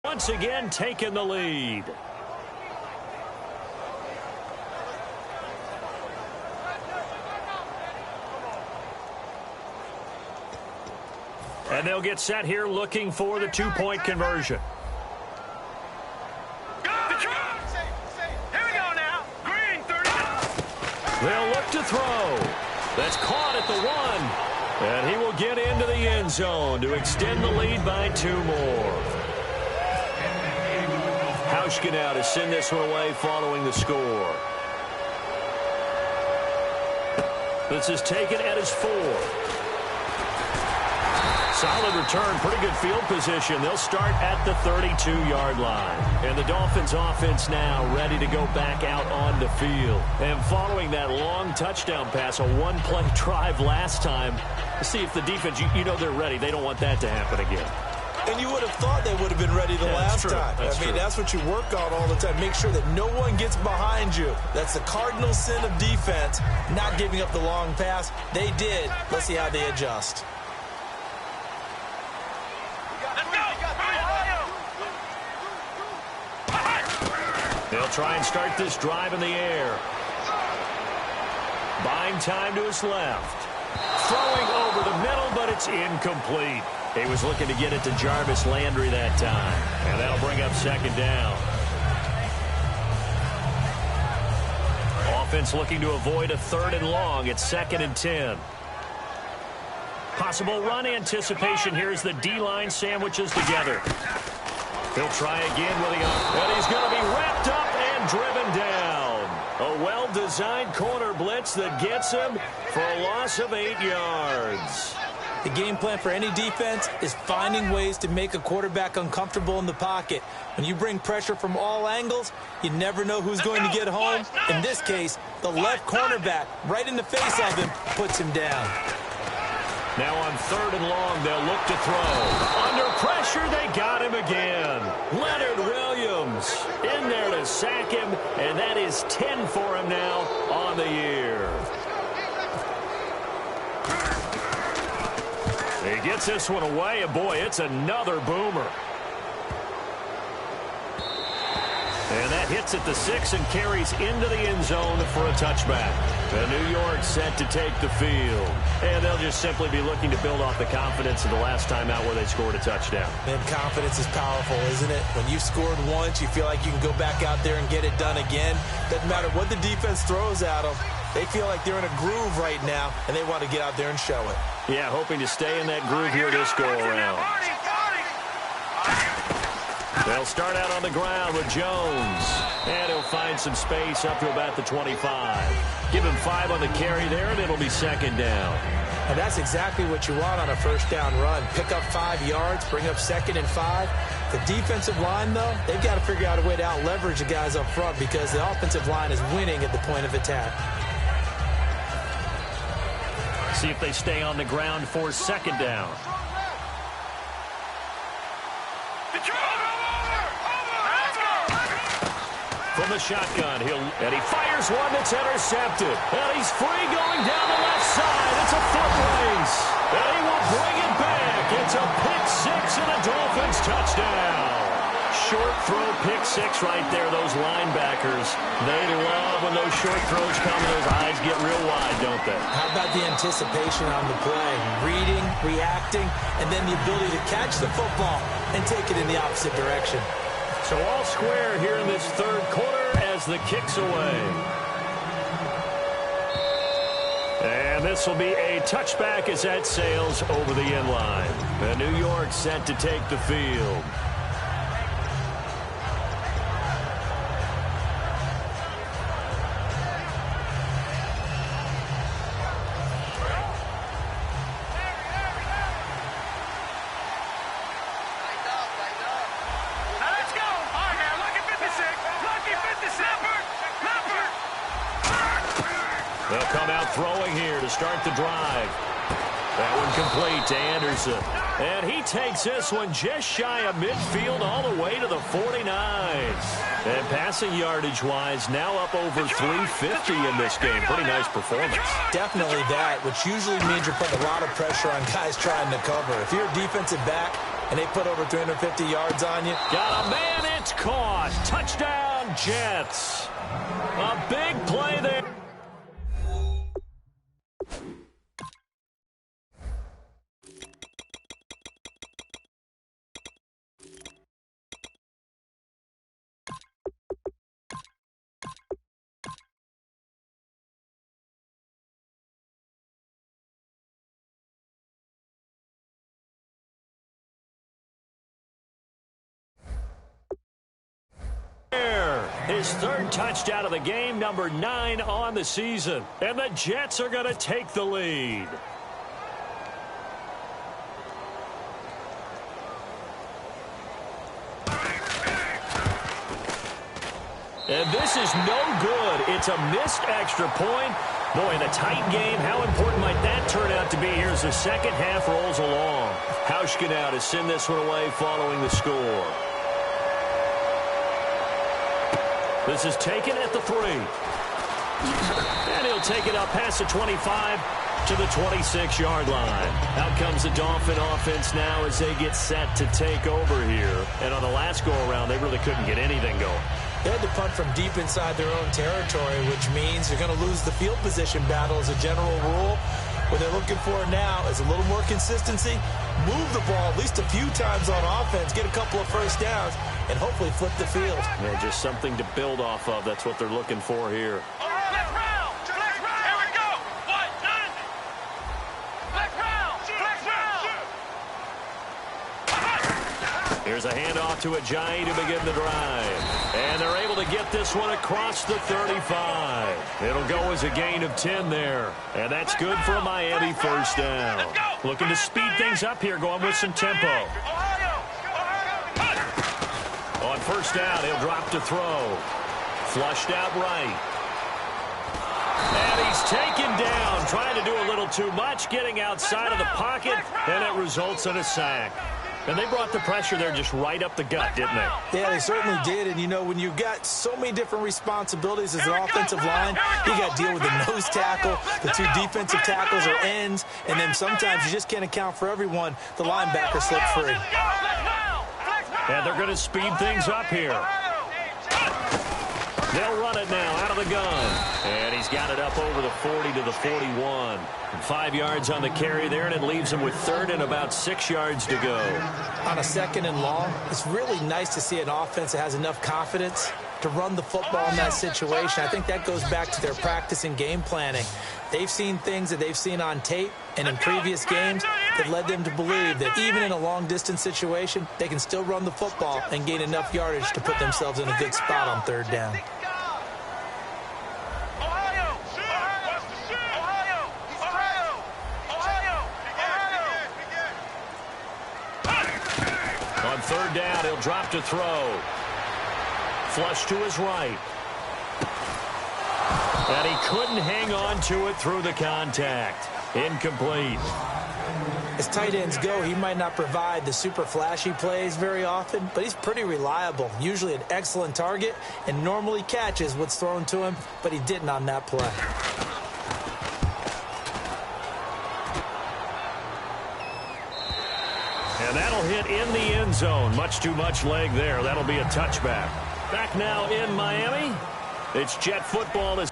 Speaker 1: once again taking the lead. And they'll get set here looking for the two-point conversion.
Speaker 3: Here we go now. Green, 30.
Speaker 1: They'll look to throw. That's caught at the 1. And he will get into the end zone to extend the lead by 2 more. Hauschka now to send this one away following the score. This is taken at his 4. Solid return, pretty good field position. They'll start at the 32-yard line. And the Dolphins offense now ready to go back out on the field. And following that long touchdown pass, a one-play drive last time, to see if the defense, you know they're ready. They don't want that to happen again.
Speaker 2: And you would have thought they would have been ready the last time. That's what you work on all the time. Make sure that no one gets behind you. That's the cardinal sin of defense, not giving up the long pass. They did. Let's see how they adjust.
Speaker 1: They'll try and start this drive in the air. Buying time to his left. Throwing over the middle, but it's incomplete. He was looking to get it to Jarvis Landry that time. And that'll bring up second down. Offense looking to avoid a 3rd and long. It's 2nd and 10. Possible run anticipation here as the D-line sandwiches together. He'll try again with the arm. And he's going to be wrapped up and driven down. A well-designed corner blitz that gets him for a loss of 8 yards.
Speaker 2: The game plan for any defense is finding ways to make a quarterback uncomfortable in the pocket. When you bring pressure from all angles, you never know who's going to get home. In this case, the left cornerback, right in the face of him, puts him down.
Speaker 1: Now on 3rd and long, they'll look to throw. Under pressure, they got him again. Leonard Williams in there to sack him, and that is 10 for him now on the year. He gets this one away, and boy, it's another boomer. And that hits at the 6 and carries into the end zone for a touchback. The New York set to take the field. And they'll just simply be looking to build off the confidence of the last time out where they scored a touchdown.
Speaker 2: Man, confidence is powerful, isn't it? When you've scored once, you feel like you can go back out there and get it done again. Doesn't matter what the defense throws at them. They feel like they're in a groove right now, and they want to get out there and show it.
Speaker 1: Yeah, hoping to stay in that groove here this go-around. They'll start out on the ground with Jones. And he'll find some space up to about the 25. Give him 5 on the carry there, and it'll be 2nd down.
Speaker 2: And that's exactly what you want on a first down run. Pick up 5 yards, bring up 2nd and 5. The defensive line, though, they've got to figure out a way to out-leverage the guys up front because the offensive line is winning at the point of attack.
Speaker 1: See if they stay on the ground for 2nd down. From the shotgun, and he fires one that's intercepted. And he's free going down the left side. It's a foot race. And he will bring it back. It's a pick-6 and a Dolphins touchdown. Short throw, pick-6 right there. Those linebackers, they love when those short throws come and those eyes get real wide, don't they?
Speaker 2: How about the anticipation on the play? Reading, reacting, and then the ability to catch the football and take it in the opposite direction.
Speaker 1: So all square here in this 3rd quarter as the kick's away. And this will be a touchback as that sails over the end line. The New York set to take the field. They'll come out throwing here to start the drive. That one complete to Anderson. And he takes this one just shy of midfield all the way to the 49. And passing yardage-wise, now up over 350 in this game. Pretty nice performance.
Speaker 2: Definitely that, which usually means you're putting a lot of pressure on guys trying to cover. If you're a defensive back and they put over 350 yards on you.
Speaker 1: Got a man, it's caught. Touchdown, Jets. A big play there. His 3rd touchdown of the game, number 9 on the season. And the Jets are going to take the lead. And this is no good. It's a missed extra point. Boy, in a tight game, how important might that turn out to be here as the second half rolls along? Hauschka now to send this one away following the score. This is taken at the 3. And he'll take it up past the 25 to the 26-yard line. Out comes the Dolphin offense now as they get set to take over here. And on the last go-around, they really couldn't get anything going.
Speaker 2: They had to punt from deep inside their own territory, which means you're going to lose the field position battle as a general rule. What they're looking for now is a little more consistency, move the ball at least a few times on offense, get a couple of first downs, and hopefully flip the field.
Speaker 1: Yeah, just something to build off of. That's what they're looking for here. Here's a handoff to Ajayi to begin the drive. And they're able to get this one across the 35. It'll go as a gain of 10 there. And that's good for a Miami first down. Looking to speed things up here, going with some tempo. On first down, he'll drop to throw. Flushed out right. And he's taken down, trying to do a little too much, getting outside of the pocket, and it results in a sack. And they brought the pressure there just right up the gut, didn't they?
Speaker 2: Yeah, they certainly did. And, you know, when you've got so many different responsibilities as an offensive line, you got to deal with the nose tackle, the 2 defensive tackles or ends, and then sometimes you just can't account for everyone. The linebacker slipped free.
Speaker 1: And they're going to speed things up here. They'll run it now out of the gun. And he's got it up over the 40 to the 41. 5 yards on the carry there, and it leaves him with third and about 6 yards to go.
Speaker 2: On a second and long, it's really nice to see an offense that has enough confidence to run the football in that situation. I think that goes back to their practice and game planning. They've seen things that they've seen on tape and in previous games that led them to believe that even in a long-distance situation, they can still run the football and gain enough yardage to put themselves in a good spot on third down.
Speaker 1: Third down, he'll drop to throw. Flush to his right. And he couldn't hang on to it through the contact. Incomplete.
Speaker 2: As tight ends go, he might not provide the super flashy plays very often, but he's pretty reliable. Usually an excellent target and normally catches what's thrown to him, but he didn't on that play.
Speaker 1: And that'll hit in the end zone. Much too much leg there. That'll be a touchback. Back now in Miami. It's Jet football.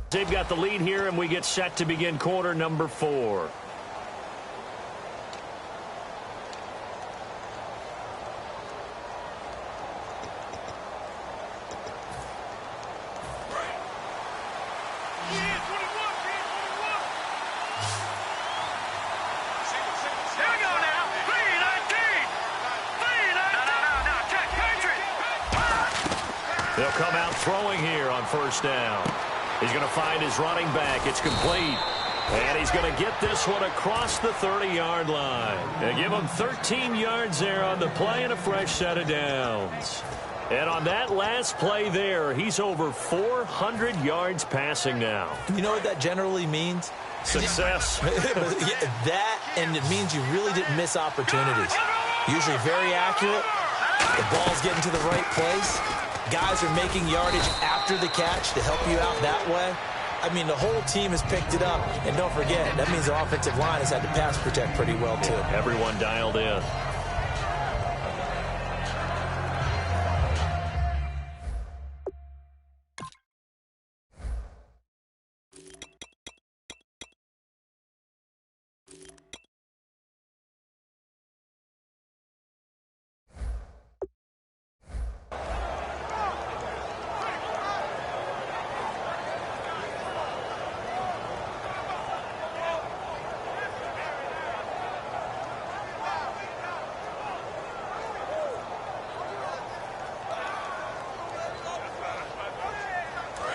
Speaker 1: They've got the lead here, and we get set to begin quarter number 4. They'll come out throwing here on first down. He's going to find his running back. It's complete. And he's going to get this one across the 30-yard line. They give him 13 yards there on the play and a fresh set of downs. And on that last play there, he's over 400 yards passing now.
Speaker 2: You know what that generally means?
Speaker 1: Success.
Speaker 2: That, and it means you really didn't miss opportunities. Usually very accurate. The ball's getting to the right place. Guys are making yardage after the catch to help you out that way. I mean, the whole team has picked it up. And don't forget, that means the offensive line has had to pass protect pretty well, too.
Speaker 1: Everyone dialed in.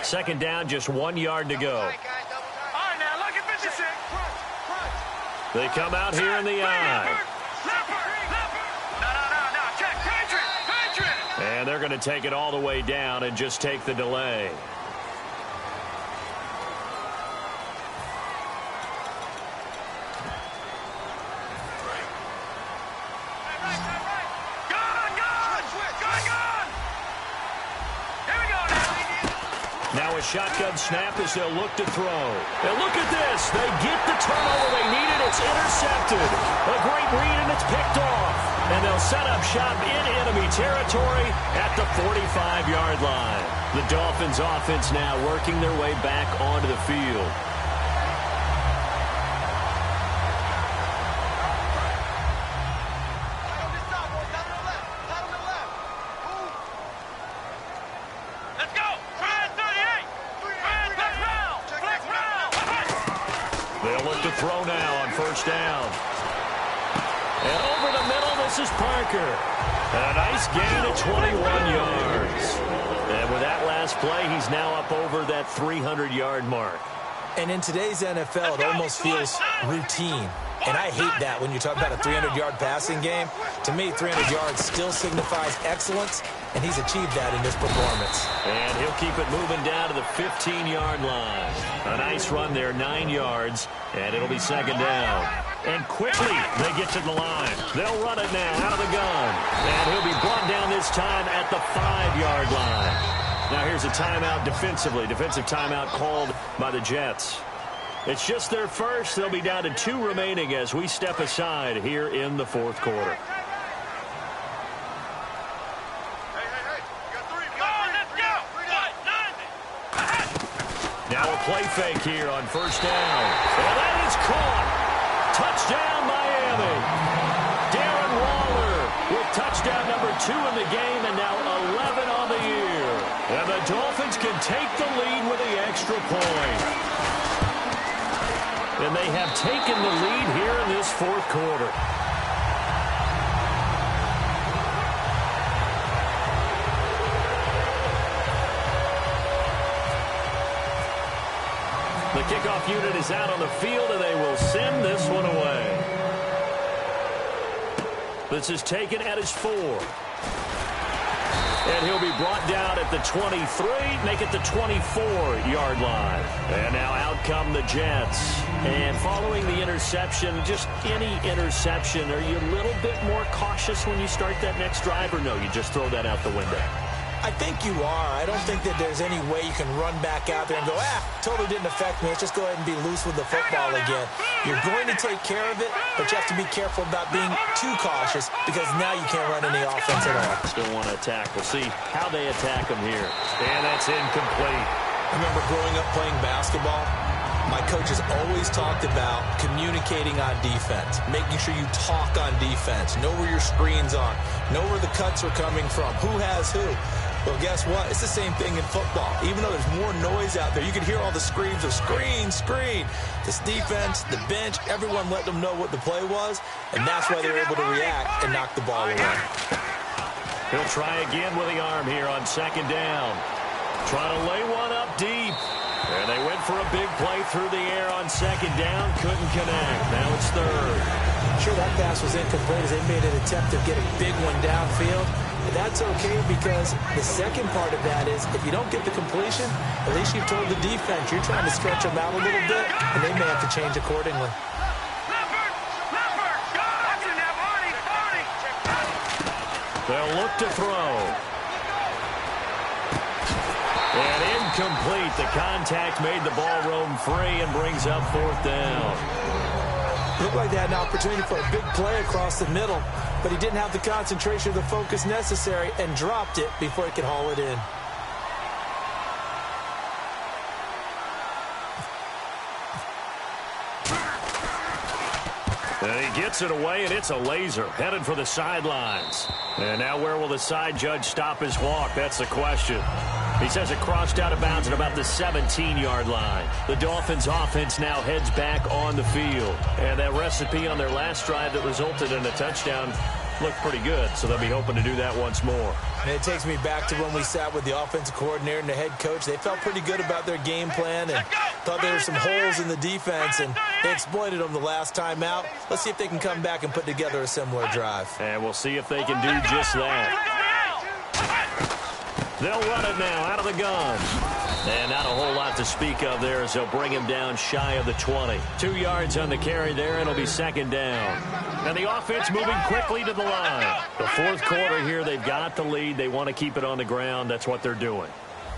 Speaker 1: Second down, just 1 yard to go.
Speaker 3: All right, now, look at 56.
Speaker 1: They come out here in the eye.
Speaker 3: No. Check. Patriot.
Speaker 1: And they're going to take it all the way down and just take the delay. Now a shotgun snap as they'll look to throw. And look at this. They get the turnover they needed. It's intercepted. A great read, and it's picked off. And they'll set up shop in enemy territory at the 45-yard line. The Dolphins offense now working their way back onto the field. Throw now on first down. And over the middle, this is Parker. A nice gain of 21 yards. And with that last play, he's now up over that 300-yard mark.
Speaker 2: And in today's NFL, it almost feels routine. And I hate that when you talk about a 300-yard passing game. To me, 300 yards still signifies excellence, and he's achieved that in this performance.
Speaker 1: And he'll keep it moving down to the 15-yard line. A nice run there, 9 yards, and it'll be second down. And quickly, they get to the line. They'll run it now out of the gun. And he'll be brought down this time at the 5-yard line. Now here's a timeout defensively. Defensive timeout called by the Jets. It's just their first. They'll be down to 2 remaining as we step aside here in the fourth quarter. Now a play fake here on first down. And that is caught. Touchdown, Miami. Darren Waller with touchdown number 2 in the game and now 11 on the year. And the Dolphins can take the lead with the extra point. And they have taken the lead here in this fourth quarter. The kickoff unit is out on the field, and they will send this one away. This is taken at his 4. And he'll be brought down at the 23, make it the 24-yard line. And now out come the Jets. And following the interception, just any interception, are you a little bit more cautious when you start that next drive, or no, you just throw that out the window?
Speaker 2: I think you are. I don't think that there's any way you can run back out there and go, totally didn't affect me. Let's just go ahead and be loose with the football again. You're going to take care of it, but you have to be careful about being too cautious because now you can't run any offense at all.
Speaker 1: Still want to attack. We'll see how they attack them here. And that's incomplete.
Speaker 2: I remember growing up playing basketball. My coaches always talked about communicating on defense, making sure you talk on defense, know where your screens are, know where the cuts are coming from, who has who. Well, guess what? It's the same thing in football. Even though there's more noise out there, you can hear all the screams of screen, screen. This defense, the bench, everyone let them know what the play was, and that's why they were able to react and knock the ball away.
Speaker 1: He'll try again with the arm here on second down. Trying to lay one up deep. And they went for a big play through the air on second down. Couldn't connect. Now it's third.
Speaker 2: Sure, that pass was incomplete as they made an attempt to get a big one downfield. But that's okay because the second part of that is if you don't get the completion, at least you've told the defense you're trying to stretch them out a little bit, and they may have to change accordingly.
Speaker 1: They'll look to throw. And incomplete. The contact made the ball roam free and brings up fourth down.
Speaker 2: Looked like they had an opportunity for a big play across the middle, but he didn't have the concentration or the focus necessary and dropped it before he could haul it in.
Speaker 1: And he gets it away, and it's a laser headed for the sidelines. And now where will the side judge stop his walk? That's the question. He says it crossed out of bounds at about the 17-yard line. The Dolphins offense now heads back on the field. And that recipe on their last drive that resulted in a touchdown looked pretty good, so they'll be hoping to do that once more.
Speaker 2: And it takes me back to when we sat with the offensive coordinator and the head coach. They felt pretty good about their game plan and thought there were some holes in the defense, and they exploited them the last time out. Let's see if they can come back and put together a similar drive.
Speaker 1: And we'll see if they can do just that. They'll run it now out of the gun. And not a whole lot to speak of there as they'll bring him down shy of the 20. 2 yards on the carry there, and it'll be second down. And the offense moving quickly to the line. The fourth quarter here, they've got the lead. They want to keep it on the ground. That's what they're doing.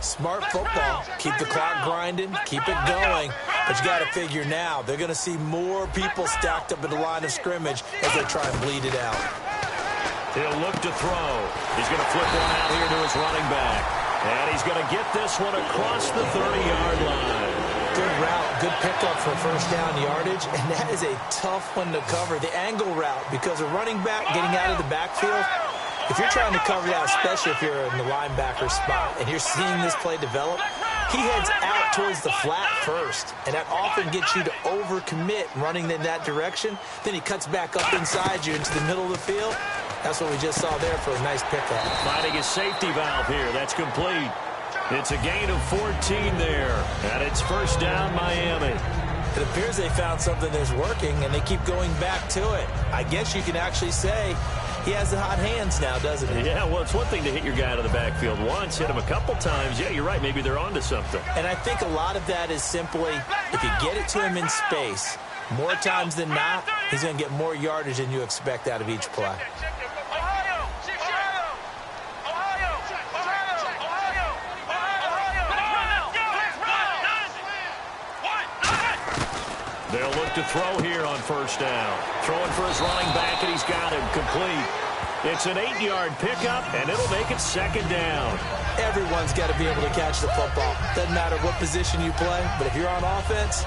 Speaker 2: Smart football. Keep the clock grinding. Keep it going. But you got to figure now, they're going to see more people stacked up at the line of scrimmage as they try and bleed it out.
Speaker 1: He'll look to throw. He's going to flip one out here to his running back. And he's going to get this one across the 30-yard line.
Speaker 2: Good route, good pickup for first down yardage, and that is a tough one to cover. The angle route, because a running back getting out of the backfield, if you're trying to cover that, especially if you're in the linebacker spot and you're seeing this play develop, he heads out towards the flat first, and that often gets you to overcommit running in that direction. Then he cuts back up inside you into the middle of the field. That's what we just saw there for a nice pickup.
Speaker 1: Finding his safety valve here. That's complete. It's a gain of 14 there, and it's first down Miami.
Speaker 2: It appears they found something that's working, and they keep going back to it. I guess you can actually say he has the hot hands now, doesn't he?
Speaker 1: Yeah, well, it's one thing to hit your guy out of the backfield once, hit him a couple times. Yeah, you're right. Maybe they're onto something.
Speaker 2: And I think a lot of that is simply if you get it to him in space, more times than not, he's going to get more yardage than you expect out of each play.
Speaker 1: They'll look to throw here on first down. Throwing for his running back, and he's got him complete. It's an 8-yard pickup, and it'll make it second down.
Speaker 2: Everyone's got to be able to catch the football. Doesn't matter what position you play, but if you're on offense,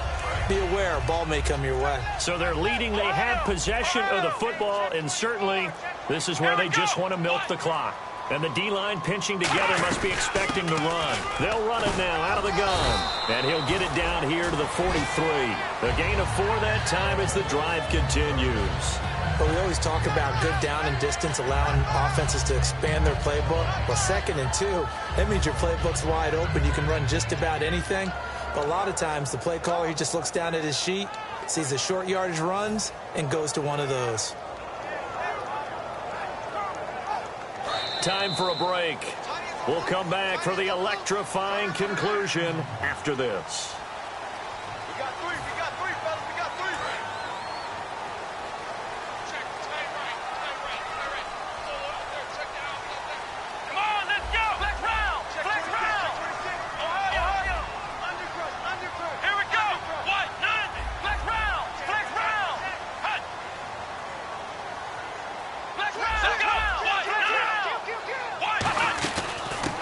Speaker 2: be aware a ball may come your way.
Speaker 1: So they're leading. They had possession of the football, and certainly this is where they just want to milk the clock. And the D-line pinching together must be expecting to run. They'll run it now out of the gun. And he'll get it down here to the 43. A gain of 4 that time as the drive continues.
Speaker 2: But we always talk about good down and distance, allowing offenses to expand their playbook. Well, 2nd and 2, that means your playbook's wide open. You can run just about anything. But a lot of times, the play caller, he just looks down at his sheet, sees the short yardage runs, and goes to one of those.
Speaker 1: Time for a break. We'll come back for the electrifying conclusion after this.
Speaker 3: We got three, fellas, we got three. Check, stay right. Check the out there. Come on, let's go. Flex round. Ohio. Undercut. Here we go. What? 90. Flex round. Hut. Flex round. Let's go.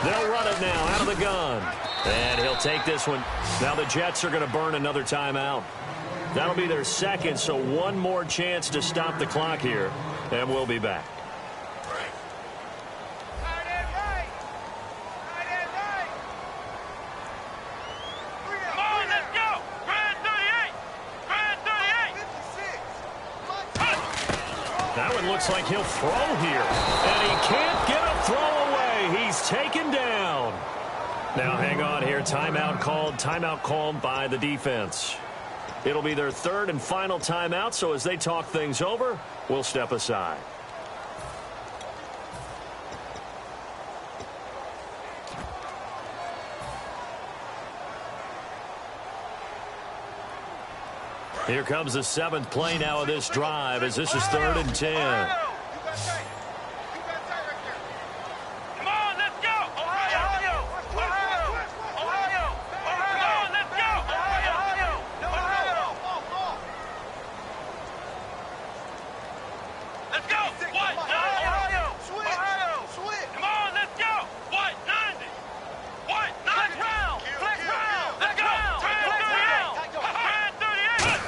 Speaker 1: They'll run it now out of the gun. And he'll take this one. Now the Jets are going to burn another timeout. That'll be their second, so one more chance to stop the clock here. And we'll be back.
Speaker 3: Come on, let's go. Grand 38.
Speaker 1: That one looks like he'll throw here. And he can't get a throw away. He's taken down. Now hang on here. Timeout called by the defense. It'll be their third and final timeout, so as they talk things over, we'll step aside. Here comes the 7th play now of this drive as this is 3rd and 10.
Speaker 3: Come on, let's go. Ohio. Come on, let's go. Ohio. Let's go. What? Ohio. Come on, let's go. What? 90. What? Flex round. Let's go. Grand 38.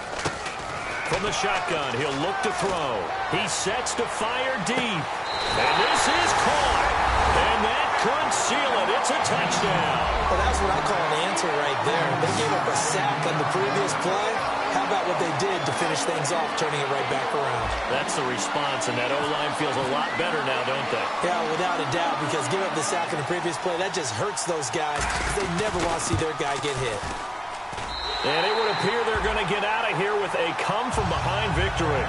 Speaker 1: From the shotgun, he'll look to throw. He sets to fire deep. And this is caught. And that could seal it. It's a touchdown.
Speaker 2: Well, that's what I call an answer right there. They gave up a sack on the previous play, How about what they did to finish things off, turning it right back around?
Speaker 1: That's the response, and that O-line feels a lot better now, don't they?
Speaker 2: Yeah, without a doubt, because giving up the sack in the previous play, that just hurts those guys. They never want to see their guy get hit.
Speaker 1: And it would appear they're going to get out of here with a come-from-behind victory.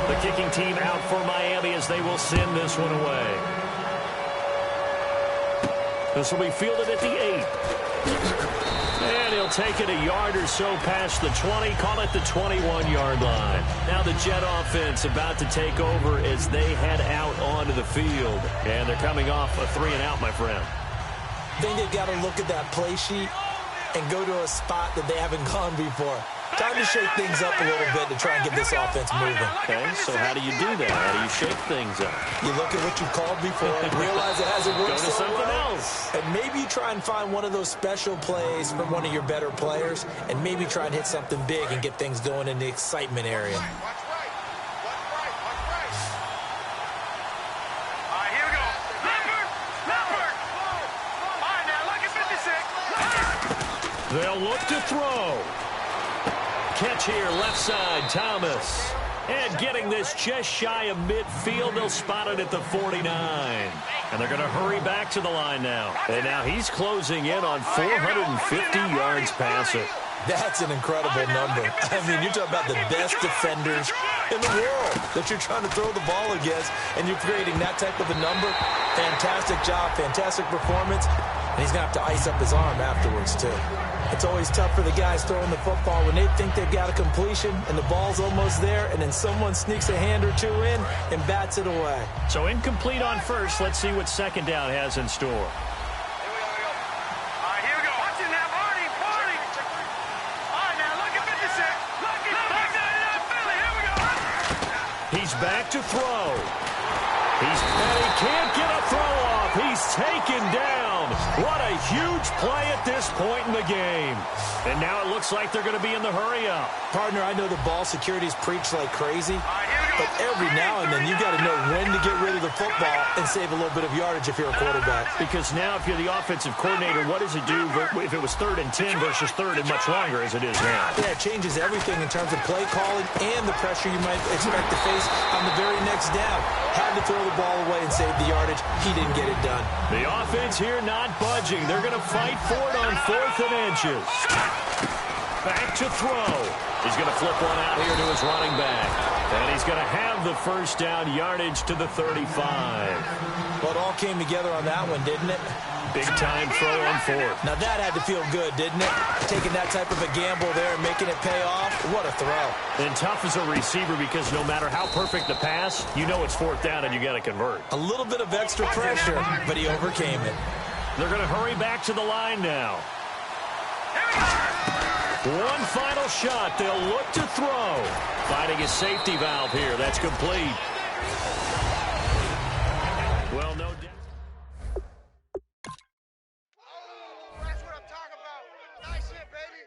Speaker 1: The kicking team out for Miami as they will send this one away. This will be fielded at the 8. And he'll take it a yard or so past the 20, call it the 21-yard line. Now the Jet offense about to take over as they head out onto the field. And they're coming off a 3-and-out, my friend.
Speaker 2: I think they've got to look at that play sheet and go to a spot that they haven't gone before. Time to shake things up a little bit to try and get this offense moving.
Speaker 1: Okay, so how do you do that? How do you shake things up?
Speaker 2: You look at what you called before and realize it hasn't worked.
Speaker 1: Go to something else.
Speaker 2: And maybe you try and find one of those special plays from one of your better players, and maybe try and hit something big and get things going in the excitement area.
Speaker 3: Watch right. All right, here we go. Leopard. All right, now look at 56.
Speaker 1: They'll look to throw. Catch here, left side, Thomas. And getting this just shy of midfield, they'll spot it at the 49. And they're going to hurry back to the line now. And now he's closing in on 450 yards passing.
Speaker 2: That's an incredible number. I mean, you're talking about the best defenders in the world that you're trying to throw the ball against, and you're creating that type of a number. Fantastic job, fantastic performance. And he's going to have to ice up his arm afterwards, too. It's always tough for the guys throwing the football when they think they've got a completion and the ball's almost there, and then someone sneaks a hand or two in and bats it away.
Speaker 1: So incomplete on first. Let's see what second down has in store.
Speaker 3: Here we go. Watch it now, Barney. All right, now look at 56. Look at Philly. Here we go.
Speaker 1: He's back to throw. And he can't get a throw off. He's taken down. What a huge play at this point in the game. And now it looks like they're going to be in the hurry-up.
Speaker 2: Partner, I know the ball security's preached like crazy, but every now and then you've got to know when to get rid of the football and save a little bit of yardage if you're a quarterback.
Speaker 1: Because now if you're the offensive coordinator, what does it do if it was 3rd and 10 versus 3rd and much longer as it is now?
Speaker 2: Yeah, it changes everything in terms of play calling and the pressure you might expect to face on the very next down. Had to throw the ball away and save the yardage. He didn't get it done.
Speaker 1: The offense here not budging. They're going to fight for it on 4th and inches. Back to throw. He's going to flip one out here to his running back. And he's going to have the first down, yardage to the 35.
Speaker 2: Well, it all came together on that one, didn't it?
Speaker 1: Big-time throw on 4th.
Speaker 2: Now that had to feel good, didn't it? Taking that type of a gamble there and making it pay off. What a throw.
Speaker 1: And tough as a receiver because no matter how perfect the pass, you know it's 4th down and you got to convert.
Speaker 2: A little bit of extra pressure, but he overcame it.
Speaker 1: They're going to hurry back to the line now. One final shot. They'll look to throw. Finding a safety valve here. That's complete. Well, no doubt.
Speaker 3: That's what I'm talking about. Nice hit, baby.